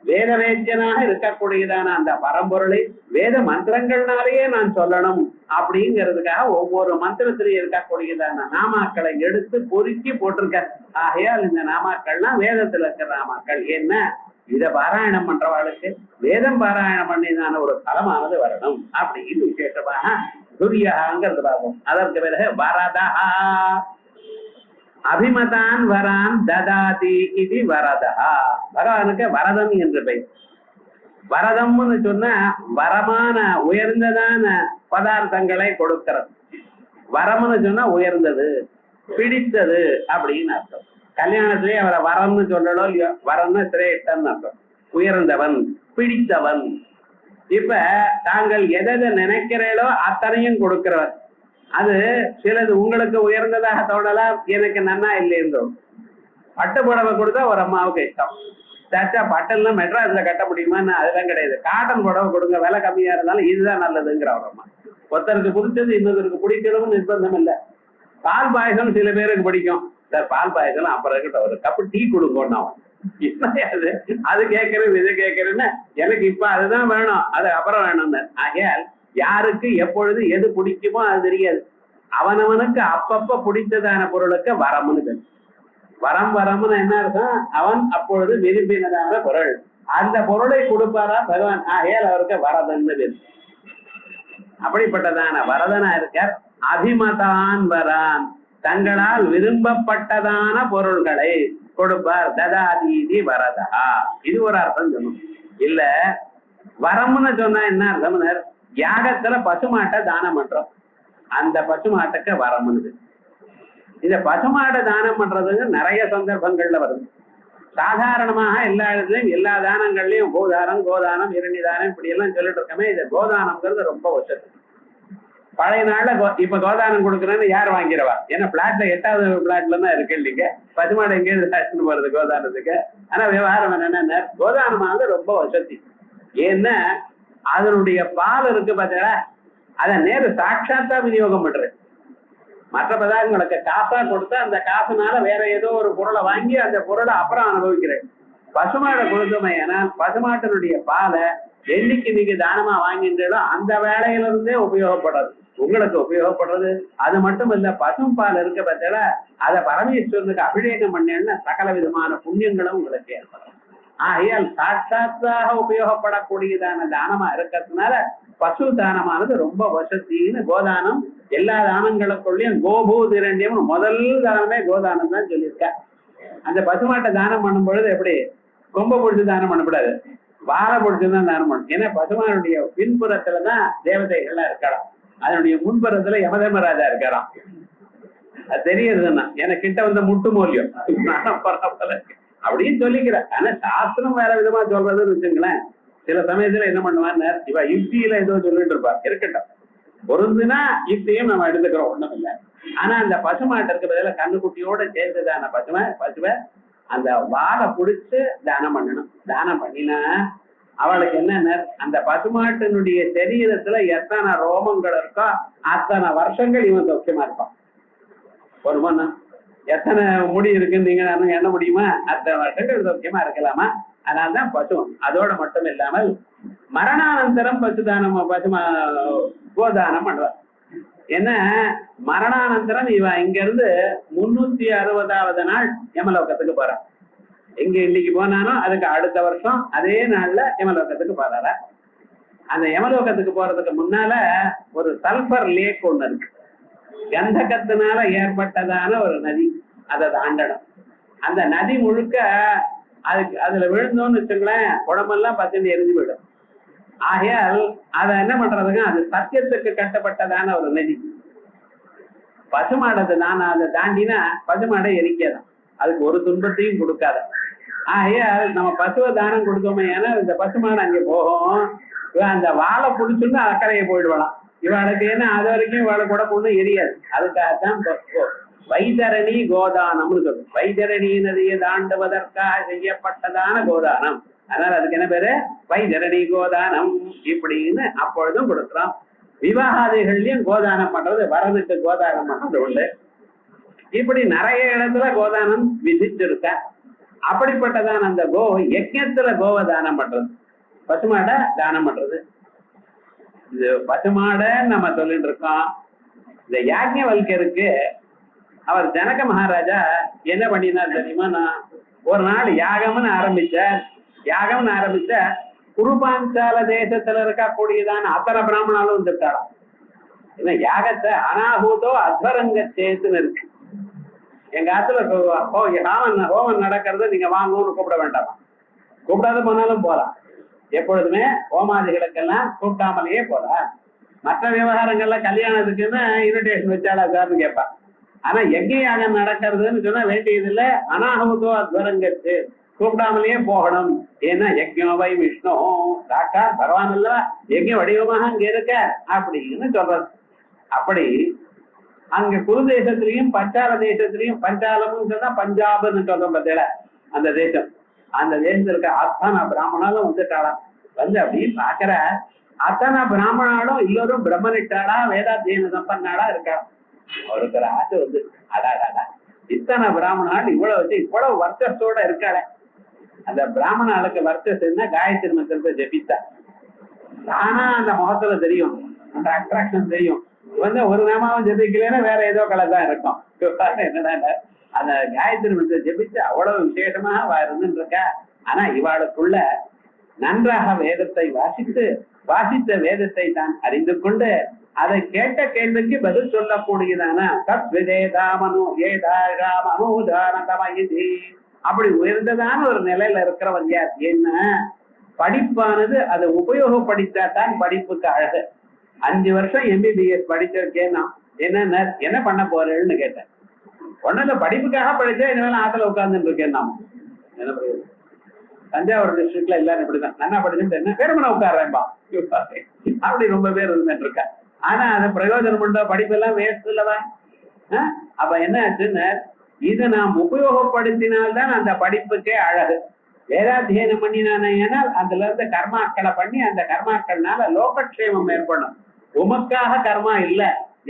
வேத வேத்தியனாக இருக்கக்கூடியதான அந்த பரம்பொருளை வேத மந்திரங்கள்னாலேயே நான் சொல்லணும் அப்படிங்கிறதுக்காக ஒவ்வொரு மந்திரத்திலையும் இருக்கக்கூடியதான நாமாக்களை எடுத்து பொறுக்கி போட்டிருக்க. ஆகையால் இந்த நாமாக்கள்லாம் வேதத்துல இருக்கிற நாமாக்கள். என்ன இத பாராயணம் பண்றவாளுக்கு வேதம் பாராயணம் பண்ணிதான ஒரு பலமானது வரணும் அப்படின்னு விசேஷமாக துரியாங்கிறது பார்ப்போம். அதற்கு பிறகு வரதா அபிமதான் வரான் ததாதி இது வரதா. பகவானுக்கு வரதன் என்று பெயர். வரதம்னு சொன்னா வரமான உயர்ந்ததான பதார்த்தங்களை கொடுக்கிறது. வரம்னு சொன்னா உயர்ந்தது, பிடித்தது அப்படின்னு அர்த்தம். கல்யாணத்திலேயே அவரை வரம்னு சொல்லலோ இல்லையோ, வரம்னு சிரேஷ்டன் அர்த்தம், உயர்ந்தவன், பிடித்தவன். இப்ப தாங்கள் எதை நினைக்கிறீர்களோ அத்தனையும் கொடுக்கிறவர். அது சிலது உங்களுக்கு உயர்ந்ததாக தோணலாம், எனக்கு நன்னா இல்லைன்னு. பட்டு புடவை கொடுத்தா ஒரு அம்மாவுக்கு இஷ்டம். சாச்சா பட்டெல்லாம் மெட்ராஸ்ல கட்ட முடியுமான்னு அதெல்லாம் கிடையாது. காட்டன் புடவை கொடுங்க, விலை கம்மியா இருந்தாலும் இதுதான் நல்லதுங்கிற ஒரு அம்மா. ஒருத்தருக்கு பிடிச்சது இன்னொருத்தருக்கு பிடிக்கணும்னு நிர்பந்தம் இல்லை. பால் பாயசம் சில பேருக்கு பிடிக்கும். சார் பால் பாயசம் அப்புறம் இருக்கட்டும், ஒரு கப்பு டீ கொடுங்கன்னு அவன் அது அது கேட்கறது இது கேட்கறதுன்னு எனக்கு இப்ப அதுதான் வேணும், அது அப்புறம் வேணும்னு. ஆகையால் யாருக்கு எப்பொழுது எது பிடிக்குமோ அது தெரியாது. அவனவனுக்கு அப்பப்ப பிடித்ததான பொருளுக்கு வரம்னு. வரம் வரம்னு என்ன அர்த்தம்? அவன் அப்பொழுது விரும்பினதான பொருள், அந்த பொருளை கொடுப்பாரா பகவான். ஆகையால் அவருக்கு வரதன்னு பேர். அப்படிப்பட்டதான வரதனா இருக்கார். அபிமதான் வரான், தங்களால் விரும்பப்பட்டதான பொருள்களை கொடுப்பார். ததாதீதி வரதா. இது ஒரு அர்த்தம் சொன்னோம். இல்ல வரம்னு சொன்னா என்ன அர்த்தம்னு, யாகத்துல பசுமாட்டை தானம் பண்றோம், அந்த பசுமாட்டுக்கு வரம்னு. இந்த பசுமாட்டை தானம் பண்றதுக்கு நிறைய சந்தர்ப்பங்கள்ல வருது. சாதாரணமாக எல்லா இடத்துலயும் எல்லா தானங்கள்லயும் கோதானம், கோதானம், இரண்டி தானம் இப்படி எல்லாம் சொல்லிட்டு இருக்கமே. இந்த கோதானம்ங்கிறது ரொம்ப வசதி. பழைய நாள்ல இப்ப கோதானம் கொடுக்குறேன்னு யார் வாங்கிறவா? ஏன்னா பிளாட்ல 8வது பிளாட்ல தான் இருக்கு இல்லைங்க, பசுமாடு எங்கேயிருந்து வருது கோதானத்துக்கு. ஆனா விவகாரம் என்னன்னா, கோதானமானது ரொம்ப வசதி. ஏன்னா அதனுடைய பால் இருக்கு பார்த்தீங்களா, அதை நேரு சாட்சாத்தா விநியோகம் பண்றது. மற்ற பதார்த்தங்களுக்கு காசா கொடுத்தா அந்த காசுனால வேற ஏதோ ஒரு பொருளை வாங்கி அந்த பொருளை அப்புறம் அனுபவிக்கிறேன். பசுமாடை கொடுத்தோமே, ஏன்னா பசுமாட்டினுடைய பாலை என்னைக்கு நீங்க தானமா வாங்கின்றோ அந்த வேலையில இருந்தே உபயோகப்படுறது, உங்களுக்கு உபயோகப்படுறது. அது மட்டும் இல்ல, பசும் பால் இருக்க பட்சல அதை பரமேஸ்வரனுக்கு அபிஷேகம் பண்ணேன்னா சகல விதமான புண்ணியங்களும் உங்களுக்கு ஏற்படும். ஆகையால் சாட்சாத்தாக உபயோகப்படக்கூடியதான தானமா இருக்கிறதுனால பசு தானமானது ரொம்ப வசதின்னு. கோதானம் எல்லா தானங்களுக்குள்ளயும் கோபூதிரண்யம் முதல் தானமே கோதானம் தான் சொல்லியிருக்க. அந்த பசுமாட்டை தானம் பண்ணும் பொழுது எப்படி கொம்ப பிடிச்சி தானம் பண்ணக்கூடாது, வாழை பிடிச்சுதான் தானம் பண்ணணும். ஏன்னா பசுமானுடைய பின்புறத்துலதான் தேவதைகள்லாம் இருக்கலாம், அதனுடைய முன்புறத்துல யமதர்மராஜா இருக்கலாம். அது தெரியறதுன்னா எனக்கு கிட்ட வந்து முட்டு மூலியம் அப்படின்னு சொல்லிக்கிறேன். ஆனா சாஸ்திரம் வேற விதமா சொல்றதுன்னு வச்சுங்களேன். சில சமயத்துல என்ன பண்ணுவான்னு, இவ யுக்தியில ஏதோ சொல்லிட்டு இருப்பா, இருக்கட்டும் பொருந்துனா யுக்தியும் நம்ம எடுத்துக்கிறோம், ஒண்ணும் இல்லை. ஆனா அந்த பசுமாட்டிற்கு பதில கண்ணுக்குட்டியோட சேர்ந்துதான பசுவை அந்த வாழை பிடிச்சு தானம் பண்ணணும். தானம் பண்ணினா அவளுக்கு என்ன, அந்த பசுமாட்டினுடைய சரீரத்துல எத்தனை ரோமங்கள் இருக்கோ அத்தனை வருஷங்கள் இவன் சௌக்கியமா இருப்பான். ஒரு மண்ணு எத்தனை முடி இருக்குன்னு நீங்க எண்ண முடியுமா? அத்தனை வருஷங்கள் சௌக்கியமா இருக்கலாமா? அதனால்தான் பசு. அதோட மட்டும் இல்லாமல் மரணானந்தரம் பசுதானம் கோதானம் பண்ணுவார். என்ன மரணானந்தரம் இவன் இங்க இருந்து 360வது நாள் யமலோகத்துக்கு போறான். எங்க இன்னைக்கு போனாலும் அதுக்கு அடுத்த வருஷம் அதே நாள்ல யமலோகத்துக்கு போறாரா. அந்த யமலோகத்துக்கு போறதுக்கு முன்னால ஒரு சல்பர் லேக் ஒண்ணு இருக்கு. கந்தகத்தினால ஏற்பட்டதான ஒரு நதி, அதை தாண்டணும். அந்த நதி முழுக்க அதுல விழுந்தோம்னு வச்சுங்களேன், உடம்பெல்லாம் பத்தி எரிஞ்சு போயிடும். ஆகையால் அதை என்ன பண்றதுங்க, அது சத்தியத்துக்கு கட்டப்பட்டதான ஒரு நதி. பசுமாடத்தை அதை தாண்டினா பசுமாடை எரிக்காதான், அதுக்கு ஒரு துன்பத்தையும் கொடுக்காத. ஆகையால் நம்ம பசுவை தானம் கொடுத்தோமே, ஏன்னா இந்த பசுமாடு அங்கே போகும், அந்த வாழை பிடிச்சுன்னு அக்கறையை போயிடுவாளாம். இவளுக்கு என்ன அது வரைக்கும் இவளை கூட ஒண்ணும் எரியாது. அதுக்காகத்தான் வைதரணி கோதானம்னு சொல்லும். வைதரணி நதியை தாண்டுவதற்காக செய்யப்பட்டதான கோதானம். அதனால அதுக்கு என்ன பேரு, வைதரணி கோதானம் இப்படின்னு அப்பொழுதும் கொடுக்குறோம். விவாகாதிகள்லயும் கோதானம் பண்றது, வரதுக்கு கோதானம் பண்றது உண்டு. இப்படி நிறைய இடத்துல கோதானம் விதிச்சிருக்க. அப்படிப்பட்டதான அந்த யஜ்ஞத்துல கோவை தானம் பண்றது, பசுமாட தானம் பண்றது. இது பசுமாட நம்ம சொல்லிட்டு இருக்கோம். இந்த யாஜ்ஞவல்கருக்கு அவர் ஜனக மகாராஜா என்ன பண்ணினார் தெரியுமா? நான் ஒரு நாள் யாகம்னு ஆரம்பிச்ச குருபாஞ்சால தேசத்துல இருக்கக்கூடியதான அத்தனை பிராமணாலும் வந்துட்டாராம். ஏன்னா யாகத்தை அனாஹூதோ அஸ்வரங்க சேத்துன்னு இருக்கு. எங்க ஆத்துல ஹோமம் நடக்கிறது, நீங்க வாங்கன்னு கூப்பிட வேண்டாமா, கூப்பிடாத போனாலும் போலாம். எப்பொழுதுமே ஹோமாதிகளுக்கெல்லாம் கூப்பிடாமலேயே போலாம். மற்ற விவகாரங்கள்ல கல்யாணத்துக்குன்னு இன்விடேஷன் வச்சாலா சார்னு கேட்பான். ஆனா யஜ்ஞ யாகம் நடக்கிறதுன்னு சொன்னா வேண்டியது இல்லை, அனாஹூதோ அஸ்வரங்கத்து கூப்பிடாமலேயே போகணும். ஏன்னா யஜ்ஞோவை விஷ்ணு சாக்கா பகவான் அல்லவா யஜ்ஞ வடிவமாக அங்க இருக்க அப்படின்னு சொல்றது. அப்படி அங்க குரு தேசத்திலையும் பஞ்சால தேசத்திலையும், பஞ்சாலம்னு சொன்னா பஞ்சாப்னு சொல்றோம் பார்த்தீங்களா, அந்த தேசம், அந்த தேசத்துல இருக்க அத்தனை பிராமணாலும் வந்துட்டாளாம். வந்து அப்படின்னு பாக்குற அத்தனை பிராமணாலும் எல்லோரும் பிரம்மனிட்டாளா, வேதாத்தியன சம்பன்னாளா இருக்கா. அவருக்கு ஒரு ஆசை வந்து, அடாடாடா இத்தனை பிராமணால் இவ்வளவு வச்சு இவ்வளவு வர்ச்சஸோட இருக்காள. அந்த பிராமணாளுக்கு வர்ச்சஸ் என்ன, காயத்ரி மந்திரத்தை ஜபித்தா ஆனா அந்த முகத்துல தெரியும், அந்த அட்ராக்ஷன் தெரியும். வந்து ஒரு நாமாவும் ஜபிக்கலன்னா வேற ஏதோ கலை தான் இருக்கும். என்னடா அந்த காயத்ரி மந்திரத்தை ஜபிச்சு அவ்வளவு விசேஷமாக இருந்துட்டு இருக்கா. ஆனா இவாளுக்குள்ள நன்றாக வேதத்தை வாசித்த வேதத்தை தான் அறிந்து கொண்டு அதை கேட்ட கேள்விக்கு பதில் சொல்லக்கூடியதான அப்படி உயர்ந்ததான ஒரு நிலையில இருக்கிறவன் யார்? என்ன படிப்பானது அதை உபயோகப்படுத்தா தான் படிப்புக்கு அழகு. 5 வருஷம் MBBS படிச்சிருக்கேன்னா என்ன பண்ண போறேன்னு கேட்டேன். ஒன்னும் படிப்புக்காக படிச்சா இனிமேல் ஆத்துல உட்கார்ந்துட்டு இருக்கேன். நாம என்ன பண்ணுறது, தஞ்சாவூர் டிஸ்ட்ரிக்ட்ல எல்லாரும் இப்படிதான், நல்லா படிச்சுட்டு என்ன பேருமனை உட்கார்றேன்பா அப்படி ரொம்ப பேர் இருந்துட்டு இருக்கா. ஆனா அதை பிரயோஜனம் பண்ற படிப்பெல்லாம் வேஸ்ட் இல்லவா? அப்ப என்ன ஆச்சுன்னு, இதை நாம் உபயோகப்படுத்தினால்தான் அந்த படிப்புக்கே அழகு. வேதாத்தியனம் பண்ணினானால் அதுல இருந்து கர்மாக்களை பண்ணி அந்த கர்மாக்கள்னால லோகக்ஷேமம் ஏற்படும். உமக்காக கர்மா இல்ல,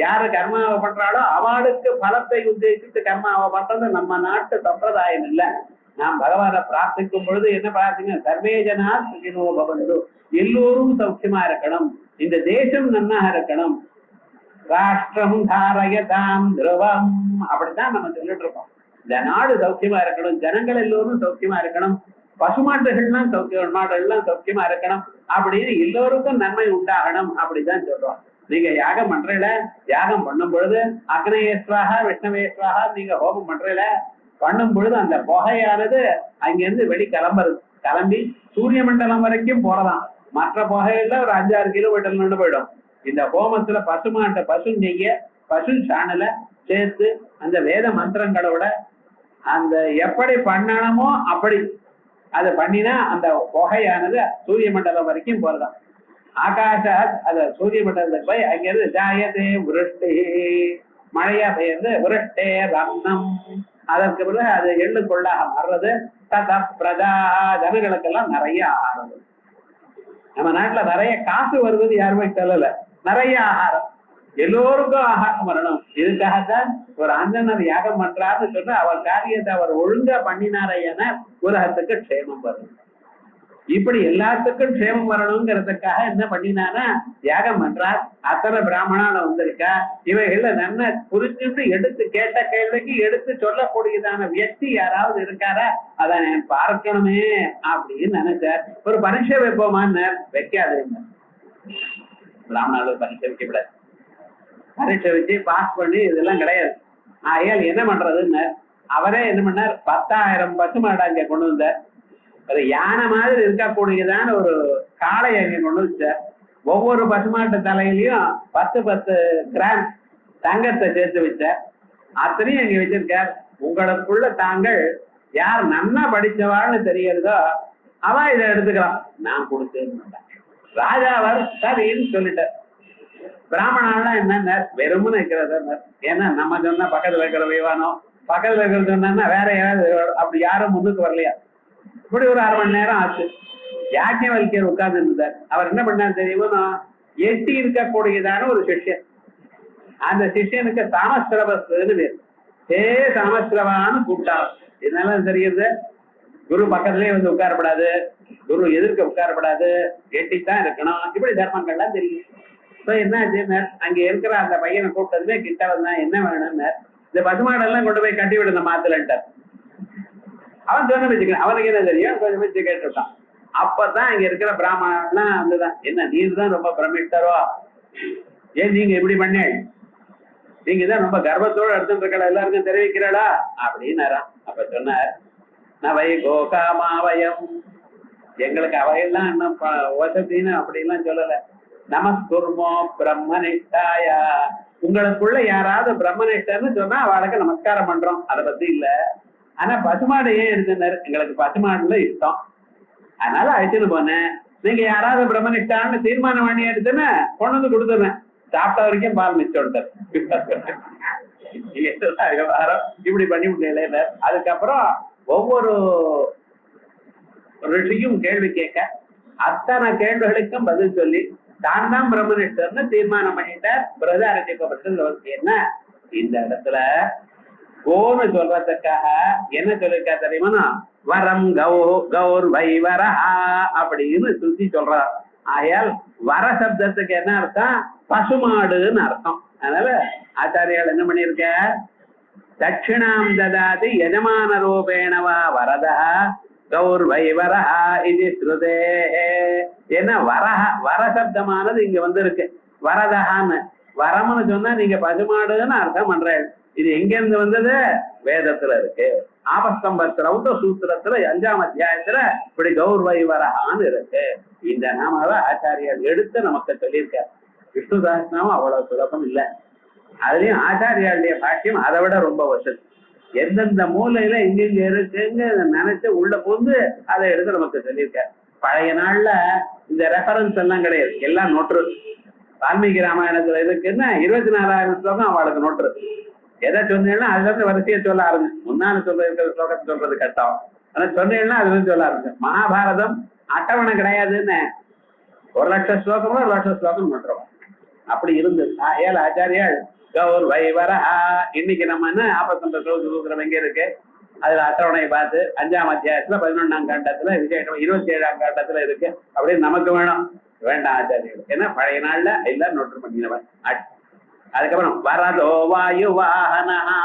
யாரு கர்மாவை பண்றாளோ அவளுக்கு பலத்தை உத்தேசித்து கர்மாவை பண்றது நம்ம நாட்டு சம்பிரதாயம் இல்ல. நாம் பகவானை பிரார்த்திக்கும் பொழுது என்ன பிரார்த்திங்க, சர்வே ஜனா சுகினோ பவந்து, எல்லோரும் சௌக்கியமா இருக்கணும், இந்த தேசம் நன்னாக இருக்கணும், ராஷ்டிரம் தாரயதாம் துருவம் அப்படித்தான் நம்ம சொல்லிட்டு இருக்கோம். இந்த நாடு சௌக்கியமா இருக்கணும், ஜனங்கள் எல்லோரும் சௌக்கியமா இருக்கணும், பசுமாட்டுகள்லாம் மாடுகள்லாம் சௌக்கியமா இருக்கணும் அப்படின்னு எல்லோருக்கும் நன்மை உண்டாகணும் அப்படிதான் சொல்றோம். நீங்க யாகம் பண்றீல, யாகம் பண்ணும் பொழுது அக்னேஸ்வராக விஷ்ணவேஸ்வராக நீங்க ஹோமம் பண்றீல, பண்ணும் பொழுது அந்த புகையானது அங்கிருந்து வெளி கிளம்பி சூரிய மண்டலம் வரைக்கும் போறதாம். மற்ற புகையில ஒரு 5-6 கிலோமீட்டர் நின்று போயிடும். இந்த ஹோமத்துல பசுமாட்டை பசு நெய்ய பசு சாணல சேர்த்து அந்த வேத மந்திரங்களோட அந்த எப்படி பண்ணணுமோ அப்படி அதை பண்ணினா அந்த புகையானது சூரிய மண்டலம் வரைக்கும் போறதாம். ஆகாஷ அத சூரிய மண்டலத்துக்கு போய் அங்கிருந்து ஜாயதே விருஷ்டி மழையா பெய்யுது, விருஷ்டே ரன்னம், அதற்கு பிறகு அது எள்ளுக்குள்ளாக மாறுறது, தத பிரஜா ஜனங்களுக்கெல்லாம் நிறைய ஆகாரம். நம்ம நாட்டுல நிறைய காசு வருவது யாருமே சொல்லல, நிறைய ஆகாரம், எல்லோருக்கும் ஆகாரம் வரணும். இதுக்காகத்தான் ஒரு அந்தனர் யாகம் பண்றாருன்னு சொன்னா அவர் காரியத்தை அவர் ஒழுங்கா பண்ணினாரே என உலகத்துக்கு க்ஷேமம் வரும். இப்படி எல்லாத்துக்கும் க்ஷேமம் வரணுங்கிறதுக்காக என்ன பண்ணினானா தியாகம் பண்றார். அத்தனை பிராமணால வந்திருக்கா, இவைகள்ல நன்ன புரிஞ்சுட்டு எடுத்து கேட்ட கேள்விக்கு எடுத்து சொல்லக்கூடியதான வியக்தி யாராவது இருக்காரா, அதை நான் பார்க்கணுமே அப்படின்னு நினைச்சார். ஒரு பரீட்சை வைப்போமான்னு வைக்காதுங்க, பிராமணால பரீட்சை வைக்கப்படாது. பரீட்சை வச்சு பாஸ் பண்ணி இதெல்லாம் கிடையாது. ஆகையால் என்ன பண்றதுன்னு அவரே என்ன பண்ணார், 10,000 பசுமாடை அங்க கொண்டு வந்தார். அது யானை மாதிரி இருக்கக்கூடியதான ஒரு காளையை அங்க கொண்டு வச்சார். ஒவ்வொரு பசுமாட்டு தலையிலையும் 10 கிராம் தங்கத்தை சேர்த்து வச்சார். அத்தனையும் அங்க வச்சிருக்கார். உங்களுக்குள்ள தாங்கள் யார் நன்னா படிச்சவாள்னு தெரியறதோ அவ இதை எடுத்துக்கலாம், நான் கொடுத்தேன்னு மாட்டேன். ராஜாவர் சரின்னு சொல்லிட்டார். பிராமணாலாம் என்னென்ன வெறும்னு வைக்கிறத, ஏன்னா நம்ம சொன்னா பக்கத்துல இருக்கிற விவானம், பக்கத்துல இருக்கிறது சொன்னா வேற யாராவது, அப்படி யாரும் முன்னுக்கு வரலையா. இப்படி ஒரு 1/2 மணி நேரம் ஆச்சு. யாஜ்ஞவல்கியர் உட்கார்ந்து இருந்தார். அவர் என்ன பண்ணார் தெரியுமா, எட்டி இருக்கக்கூடியதான ஒரு சிஷ்யன். அந்த சிஷ்யனுக்கு தாமஸ்ரவஸ்ன்னு பேர். தாமஸ்ரவான்னு கூப்பிட்டார். இதனால தெரியுது, குரு பக்கத்திலே வந்து உட்காரப்படாது, குரு எதிர்க்க உட்காரப்படாது, எட்டித்தான் இருக்கணும், இப்படி தர்மங்கள்லாம் தெரியும். என்ன ஆச்சு, அங்க இருக்கிற அந்த பையனை கூப்பிட்டதுமே கிட்ட வந்தா என்ன வேணும்னு, இந்த பசுமாடெல்லாம் கொண்டு போய் கட்டி விடுங்க மாத்துலன்ட்டார். அவன் சொன்ன வச்சுக்க, அவனுக்கு என்ன தெரியும், கொஞ்சம் வச்சு கேட்டுட்டான். அப்பதான் இங்க இருக்கிற பிராமணன்லாம் வந்துதான், என்ன நீர் தான் ரொம்ப பிரமிட்டரோ, ஏன் நீங்க இப்படி பண்ண, நீங்க தான் ரொம்ப கர்வத்தோட எடுத்துட்டு இருக்கா, எல்லாருக்கும் தெரிவிக்கிறாளா அப்படின்னாராம். அப்ப சொன்னார், நவை கோகாமாவயம், எங்களுக்கு அவையெல்லாம் இன்னும் வசதின்னு அப்படின்லாம் சொல்லல. நமஸ்குர்மோ பிரம்மனிஷ்டாயா, உங்களுக்குள்ள யாராவது பிரம்மனிஷ்டன்னு சொன்னா அவளுக்கு நமஸ்காரம் பண்றோம், அதை பத்தி இல்ல. ஆனா பசுமாடு ஏன் எடுத்துனாரு, எங்களுக்கு பசுமாடுல இஷ்டம், அதனால அழைச்சுன்னு போனேன். நீங்க யாராவது பிரம்மனிஷ்டான்னு தீர்மானம் பண்ணி எடுத்துன்னு கொண்டு வந்து கொடுத்துருவேன், சாப்பிட்ட வரைக்கும் பால் மிச்சம் விவகாரம் இப்படி பண்ணி விட்டேன். அதுக்கப்புறம் ஒவ்வொரு ரிஷியும் கேள்வி கேட்க, அத்தனை கேள்விகளுக்கும் பதில் சொல்லி தான் தான் பிரம்மனிஷ்டர்னு தீர்மானம் பண்ணிட்டார். பிரதாரட்சிக்கப்பட்டது என்ன, இந்த இடத்துல கோன்னு சொல்றதுக்காக என்ன சொல்லிருக்கா தெரியுமா, வரம் கௌர் வைவரா அப்படின்னு சுத்தி சொல்றார். ஆயால் வர சப்தத்துக்கு என்ன அர்த்தம், பசுமாடுன்னு அர்த்தம். அதனால ஆச்சாரியால் என்ன பண்ணிருக்க, தட்சிணாம் ததாதி யஜமான ரூபேணவா வரதா கௌர் வைவரா இது ஸ்ருதே. ஏன்னா வர சப்தமானது இங்க வந்து இருக்கு, வரதகான்னு. வரம்னு சொன்னா நீங்க பசுமாடுன்னு அர்த்தம் பண்ற. இது எங்க இருந்து வந்தது, வேதத்துல இருக்கு. ஆபஸ்தம்பரவுத்த சூத்திரத்துல 5ஆம் அத்தியாயத்துல இப்படி கௌர் வைவரகான்னு இருக்கு. இந்த நாமாவை ஆச்சாரியால் எடுத்து நமக்கு சொல்லியிருக்கார். விஷ்ணு சஹஸ்ரநாமம் அவ்வளவு சுலபம் இல்லை. அதுலயும் ஆச்சாரியாளுடைய பாக்கியம் அதை விட ரொம்ப வசதி. எந்தெந்த மூலையில எங்கெங்க இருக்குங்க நினைச்சு உள்ள புகுந்து அதை எடுத்து நமக்கு சொல்லியிருக்காரு. பழைய நாள்ல இந்த ரெஃபரன்ஸ் எல்லாம் கிடையாது, எல்லாம் நோட்டு. வால்மீகி ராமாயணத்துல இருக்குன்னா 24,000 ஸ்லோகம் அவளுக்கு நோட்டு. எதை சொன்னீங்கன்னா அதுல இருந்து வரிசையை சொல்ல ஆரம்பிச்சு. முன்னால சொல்ற இருக்கிற ஸ்லோகத்தை சொல்றது கஷ்டம், ஆனா சொன்னீங்கன்னா அதுல இருந்து சொல்ல ஆரம்பிச்சு. மகாபாரதம் அட்டவணை கிடையாதுன்னு 1,00,000 ஸ்லோகமோ 1,00,000 ஸ்லோகம் நோட்டுறோம், அப்படி இருந்தது. ஏழு ஆச்சாரியால் கௌர் வைவரா. இன்னைக்கு நம்ம என்ன 52 சூத்திரம் எங்க இருக்கு, அதுல அட்டவணையை பார்த்து 5ஆம் அத்தியாயத்துல 11ஆம் காண்டத்துல விசேஷம் 27ஆம் காண்டத்துல இருக்கு அப்படின்னு நமக்கு வேணும், வேண்டாம் ஆச்சாரியர்கள். ஏன்னா பழைய நாள்ல எல்லாம் நோட்டு பண்ணினவன். அதுக்கப்புறம் வரதோ வாயு வாகனஹா,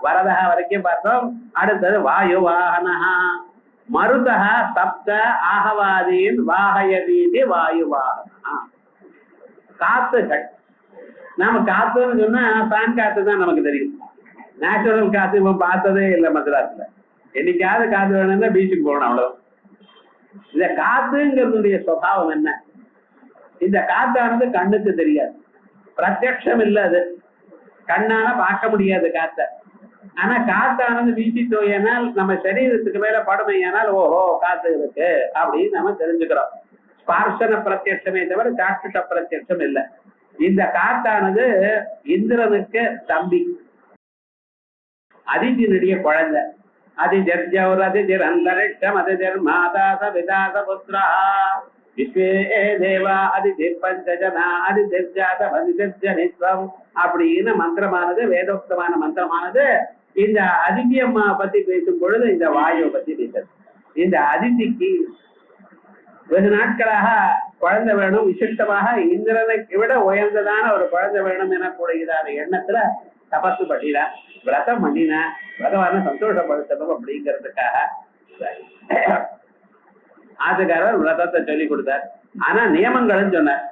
வரதா வரைக்கும் பார்த்தோம். அடுத்தது வாயு வாகனஹா, மருதா சப்த ஆகவாதீன் வாகயதீதி வாயு வாகனஹா. காத்துகள், நாம காத்துன்னு சொன்னா ஃபேன் காத்து தான் நமக்கு தெரியும். நேச்சுரல் காத்து இப்ப பார்த்ததே இல்லை மദ്രാஸ்ல. என்னைக்காவது காத்து வேணும்னா பீச்சுக்கு போகணும், அவ்வளவு. இந்த காத்துங்கிறதுடைய சுபாவம் என்ன, இந்த காத்தானது கண்ணுக்கு தெரியாது, பிரத்யக்ஷம் இல்லை, அது கண்ணால பார்க்க முடியாது காத்த. ஆனா காத்தானது வீசிட்டோயனால் நம்ம சரீரத்துக்கு மேல படுமையானால் ஓஹோ காத்து இருக்கு அப்படின்னு நம்ம தெரிஞ்சுக்கிறோம். ஸ்பார்சன பிரத்யட்சமே தவிர சாட்சிட்ட பிரத்யட்சம் இல்லை. இந்த காத்தானது இந்திரனுக்கு தம்பி, அதிதியினுடைய குழந்தை. அதிஜர் அதிஜர் அந்தரிட்சம் அதிஜர் மாதாச விதாச புத்ரா விஸ்வே தேவா அதிதிர் பஞ்சஜனா அதிஜாத அதிஜனித்வம் அப்படின்னு மந்திரமானது, வேதோக்தமான மந்திரமானது இந்த அதிதி அம்மா பத்தி பேசும் பொழுது இந்த வாயுவை பத்தி பேசுறது. இந்த அதிதிக்கு வெகு நாட்களாக குழந்தை வேணும், விசிஷ்டமாக இந்திரனை விட உயர்ந்ததான ஒரு குழந்தை வேணும் எனக்கூடியதான எண்ணத்துல தபசு பண்ணினா, விரதம் பண்ணினா, பகவான சந்தோஷப்படுத்தணும் அப்படிங்கிறதுக்காக ஆத்துக்காரர் விரதத்தை சொல்லி கொடுத்தார். ஆனா நியமங்களும் சொன்னார்.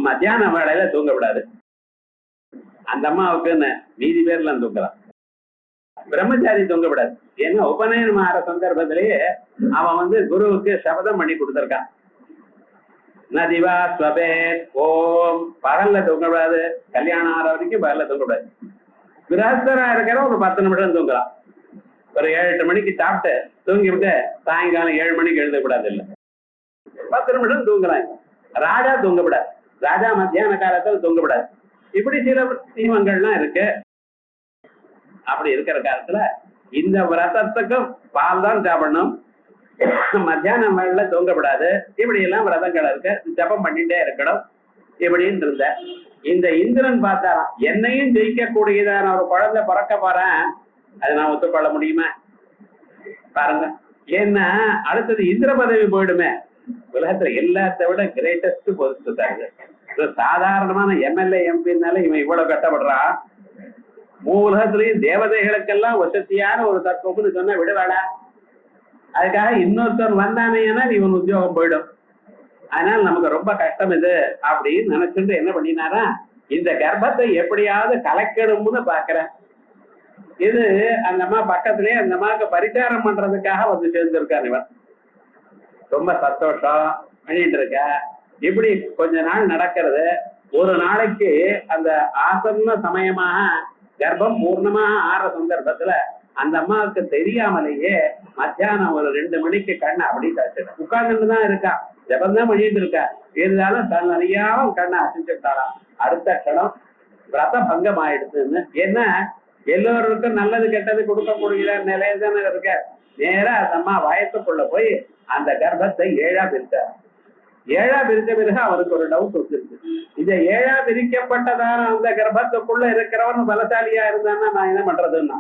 மத்தியான வேளையில தூங்க விடாது. அந்த அம்மாவுக்கு என்ன மீதி பேர்ல தூங்கலாம், பிரம்மச்சாரி தூங்க விடாது. ஏன்னா உபநயனம் ஆற சந்தர்ப்பத்திலேயே அவன் குருவுக்கு சபதம் பண்ணி கொடுத்திருக்கான். நதிவா ஸ்வபேத் ஓம், பகல்ல தூங்கக்கூடாது, கல்யாணம் ஆற வரைக்கும் பகல்ல தூங்கக்கூடாது. கிரகஸ்தரா இருக்கிற ஒரு 10 நிமிடம் தூங்கலாம். ஒரு 7-8 மணிக்கு சாப்பிட்டு தூங்கி விட்டு சாயங்காலம் 7 மணிக்கு எழுதக்கூடாது. இல்லை 10 நிமிடம் தூங்கலாம். ராஜா தூங்கக்கூடாது, ராஜா மத்தியான காலத்தில் தூங்கக்கூடாது. இப்படி சில நியமங்கள்லாம் இருக்கு. அப்படி இருக்கிற காலத்துல இந்த விரதத்துக்கும் பால் தான் சாப்பிடணும், மத்தியானம் வேளையில தூங்கப்படாது, இப்படி எல்லாம் விரதங்கள் இருக்கு. ஜபம் பண்ணிட்டே இருக்கணும் இப்படின்னு இருந்த இந்த இந்திரன் பார்த்தாராம், என்னையும் ஜெயிக்கக்கூடியதான ஒரு குழந்தை பிறக்க போறேன், அதை நான் ஒத்துக்கொள்ள முடியுமா பாருங்க. ஏன்னா அடுத்தது இந்திர பதவி போயிடுமே. உலகத்துல எல்லாத்த விட கிரேட்டஸ்ட் பொறுத்து தாங்க. சாதாரணமான எம்எல்ஏ எம்பினால இவன் இவ்வளவு கட்டப்படுறான். உலகத்திலையும் தேவதைகளுக்கெல்லாம் வசதியான ஒரு தத்துவம்னு சொன்னா விடுவாடா. அதுக்காக இன்னொருத்தர் வந்தானேன்னா இவன் உத்தியோகம் போயிடும். அதனால நமக்கு ரொம்ப கஷ்டம் இது அப்படின்னு நினைச்சுட்டு என்ன பண்ணினாரா, இந்த கர்ப்பத்தை எப்படியாவது கலக்கணும்னு பாக்குறேன். இது அந்த அம்மா பக்கத்திலேயே அந்த அம்மாவுக்கு பரிச்சாரம் பண்றதுக்காக சேர்ந்திருக்காரு. இவன் ரொம்ப சந்தோஷம் பண்ணிட்டு இருக்க. இப்படி கொஞ்ச நாள் நடக்கிறது. ஒரு நாளைக்கு அந்த ஆசன்ன சமயமாக கர்ப்பம் பூர்ணமாக ஆற சந்தர்ப்பத்துல அந்த அம்மாவுக்கு தெரியாமலேயே மத்தியானம் ஒரு 2 மணிக்கு கண்ணை அப்படி காய்ச்சிடும். உட்கார்ந்துட்டு தான் இருக்கா, ஜபந்தான் பண்ணிட்டு இருக்கா. இருந்தாலும் தன் அறியாம கண்ணை அசிச்சுட்டாளாம். அடுத்த கணம் விரத பங்கம் ஆயிடுச்சுன்னு. ஏன்னா எல்லோருக்கும் நல்லது கெட்டது கொடுக்கக்கூடிய நிலையில தானே இருக்க. நேரா அந்த அம்மா வயசுக்குள்ள போய் அந்த கர்ப்பத்தை 7ஆ பிரிச்சார். 7ஆ பிரிச்ச பிறகு அவருக்கு ஒரு டவுட் வந்துருக்கு. இந்த 7ஆ பிரிக்கப்பட்டதான அந்த கர்ப்பத்துக்குள்ள இருக்கிறவன் பலசாலியா இருந்தான்னா நான் என்ன பண்றதுன்னா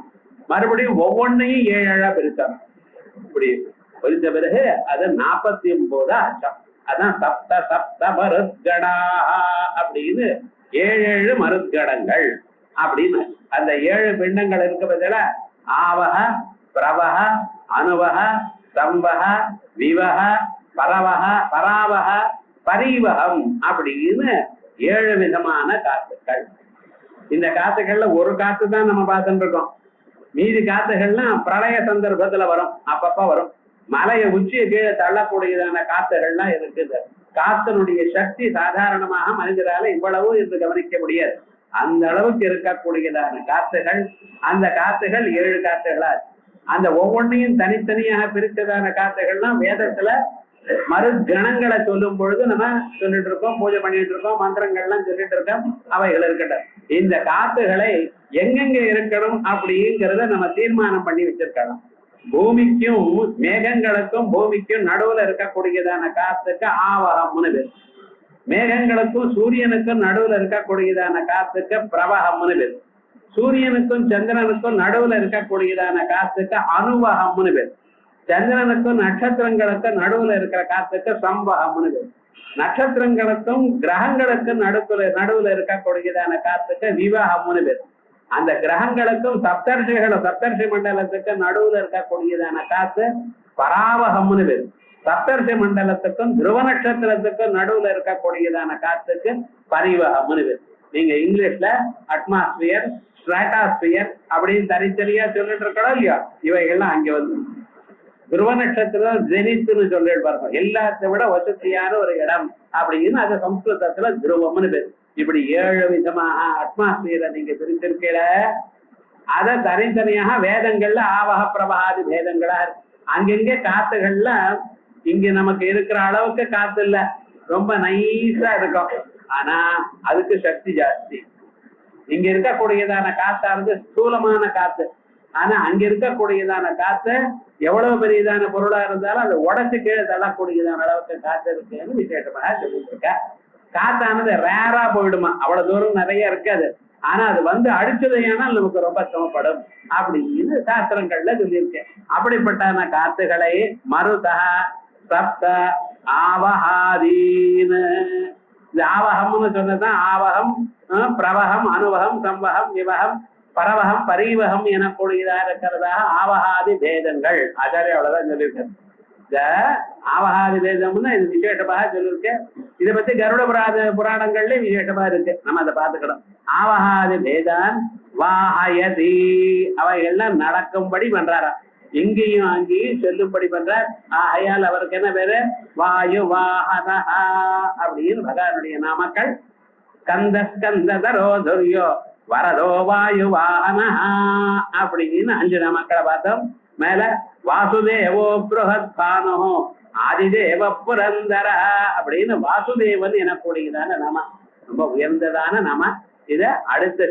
மறுபடியும் ஒவ்வொன்னையும் 7ஆ பிரிச்சான். இப்படி பிரிச்ச பிறகு அது 49 ஆச்சாம். அதான் சப்த சப்த மருத்கடா அப்படின்னு 7 மருத்கடங்கள் அப்படின்னு. அந்த 7 பிண்டங்கள் இருக்க பதில ஆவக பிரவக அனுவக சம்பக விவக பரவக பராவக பரீவகம் அப்படின்னு 7 விதமான காத்துக்கள். இந்த காத்துக்கள்ல ஒரு காத்து தான் நம்ம பார்த்துட்டு இருக்கோம். மீதி காத்துகள்லாம் பிரளய சந்தர்ப்பத்துல வரும், அப்பப்ப வரும். மலையை உச்சியை கீழே தள்ளக்கூடியதான காத்துகள்லாம் இருக்குது. காத்தினுடைய சக்தி சாதாரணமாக மனிதரால இவ்வளவு என்று கவனிக்க முடியாது. அந்த அளவுக்கு இருக்கக்கூடியதான காத்துகள், அந்த காத்துகள் 7 காத்துகளா. அந்த ஒவ்வொன்றையும் தனித்தனியாக பிரித்ததான காத்துகள்லாம் வேதத்துல மறுகணங்களை சொல்லும் பொழுது நம்ம சொல்லிட்டு இருக்கோம், பூஜை பண்ணிட்டு இருக்கோம், மந்திரங்கள்லாம் சொல்லிட்டு இருக்கோம். அவைகள் இருக்கட்டும். இந்த காத்துகளை எங்கெங்க இருக்கணும் அப்படிங்கிறத நம்ம தீர்மானம் பண்ணி வச்சிருக்கணும். பூமிக்கும் மேகங்களுக்கும் பூமிக்கும் நடுவுல இருக்கக்கூடியதான காத்துக்கு ஆவகம்னு பேர். மேகங்களுக்கும் சூரியனுக்கும் நடுவுல இருக்கக்கூடியதான காத்துக்கு பிரவகம்னு பேர். சூரியனுக்கும் சந்திரனுக்கும் நடுவுல இருக்கக்கூடியதான காத்துக்கு அனுவகம்னு பேர். சந்திரனுக்கும் நட்சத்திரங்களுக்கும் நடுவுல இருக்கிற காத்துக்கு சம்பகம்னு பேர். நட்சத்திரங்களுக்கும் கிரகங்களுக்கும் நடுவுல இருக்கக்கூடியதான காத்துக்கு விவாகம்னு பேர். அந்த கிரகங்களுக்கும் சப்தர்ஷி மண்டலத்துக்கு நடுவுல இருக்கக்கூடியதான காத்து பராவகம்னு பேர். சப்தர்ஷி மண்டலத்துக்கும் துருவ நட்சத்திரத்துக்கும் நடுவுல இருக்கக்கூடியதான காத்துக்கு பரிவகம்னு பேர். நீங்க இங்கிலீஷ்ல அட்மாஸ்பியர், ஸ்ட்ராட்டாஸ்பியர் அப்படின்னு தனித்தனியா சொல்லிட்டு இருக்கணும் இல்லையா? இவைகள்லாம் அங்க வந்து துருவ நட்சத்திரம் ஜெனித்துன்னு சொல்லிட்டு பாருங்க. எல்லாத்தை விட வசதியான ஒரு இடம் அப்படின்னு அது சம்ஸ்கிருதத்துல துருவம்னு பேர். இப்படி 7 விதமாக அட்மாஸ்பியரை நீங்க பிரிச்சிருக்கீல. அத தனித்தனியாக வேதங்கள்ல ஆவக பிரபாதி பேதங்களா இருக்கு. அங்கங்க காத்துகள்ல இங்க நமக்கு இருக்கிற அளவுக்கு காத்து இல்ல, ரொம்ப நைஸா இருக்கும். ஆனா அதுக்கு சக்தி ஜாஸ்தி. இங்க இருக்கக்கூடியதான காத்தா இருந்து ஸ்தூலமான காத்து. ஆனா அங்க இருக்கக்கூடியதான காத்து எவ்வளவு பெரியதான பொருளா இருந்தாலும் அதை உடச்சு கீழே தள்ளக்கூடியதான அளவுக்கு காத்து இருக்குன்னு விசேஷமாக சொல்லிட்டு இருக்க. காத்தானது ரேரா போயிடுமா, அவ்வளவு தூரம் நிறைய இருக்காது. ஆனா அது வந்து அடிச்சதையானால் நமக்கு ரொம்ப சிரமப்படும் அப்படின்னு சாஸ்திரங்கள்ல சொல்லியிருக்கேன். அப்படிப்பட்டான காத்துகளை மருதா சப்த ஆவஹாதீன். இந்த ஆவகம்னு சொன்னதான் ஆவகம், பிரவகம், அனுவகம், சம்வகம், விவகம், பரவகம், பரீவகம் எனக்கூடியதா இருக்கிறதாக ஆவகாதி பேதங்கள் ஆச்சாரிய அவ்வளவுதான் சொல்லியிருக்காரு. இந்த ஆவகாதி பேதம்னு இது விசேஷமாக சொல்லியிருக்கேன். இதை பத்தி கருட புராணங்கள்ல விசேஷமா இருக்கு, நம்ம அதை பார்த்துக்கணும். ஆவகாதி பேதான் வாஹயதி, அவைகள்லாம் நடக்கும்படி பண்றாரா, இங்கேயும் அங்கேயும் செல்லும்படி பண்றார். ஆகையால் அவருக்கு என்ன பேரு? வாயு வாகனஹா அப்படின்னு பகவானுடைய நாமக்கள். கந்த ஸ்கந்ததரோ துர்யோ வரதோ வாயு வாகனஹா அப்படின்னு 5 நாமக்களை பார்த்தோம். மேல வாசுதேவோ புருஹத்பானோ ஆதிதேவ புரந்தர அப்படின்னு வாசுதேவன் எனக்கூடியதான நாம, ரொம்ப உயர்ந்ததான நாம. இத அடுத்த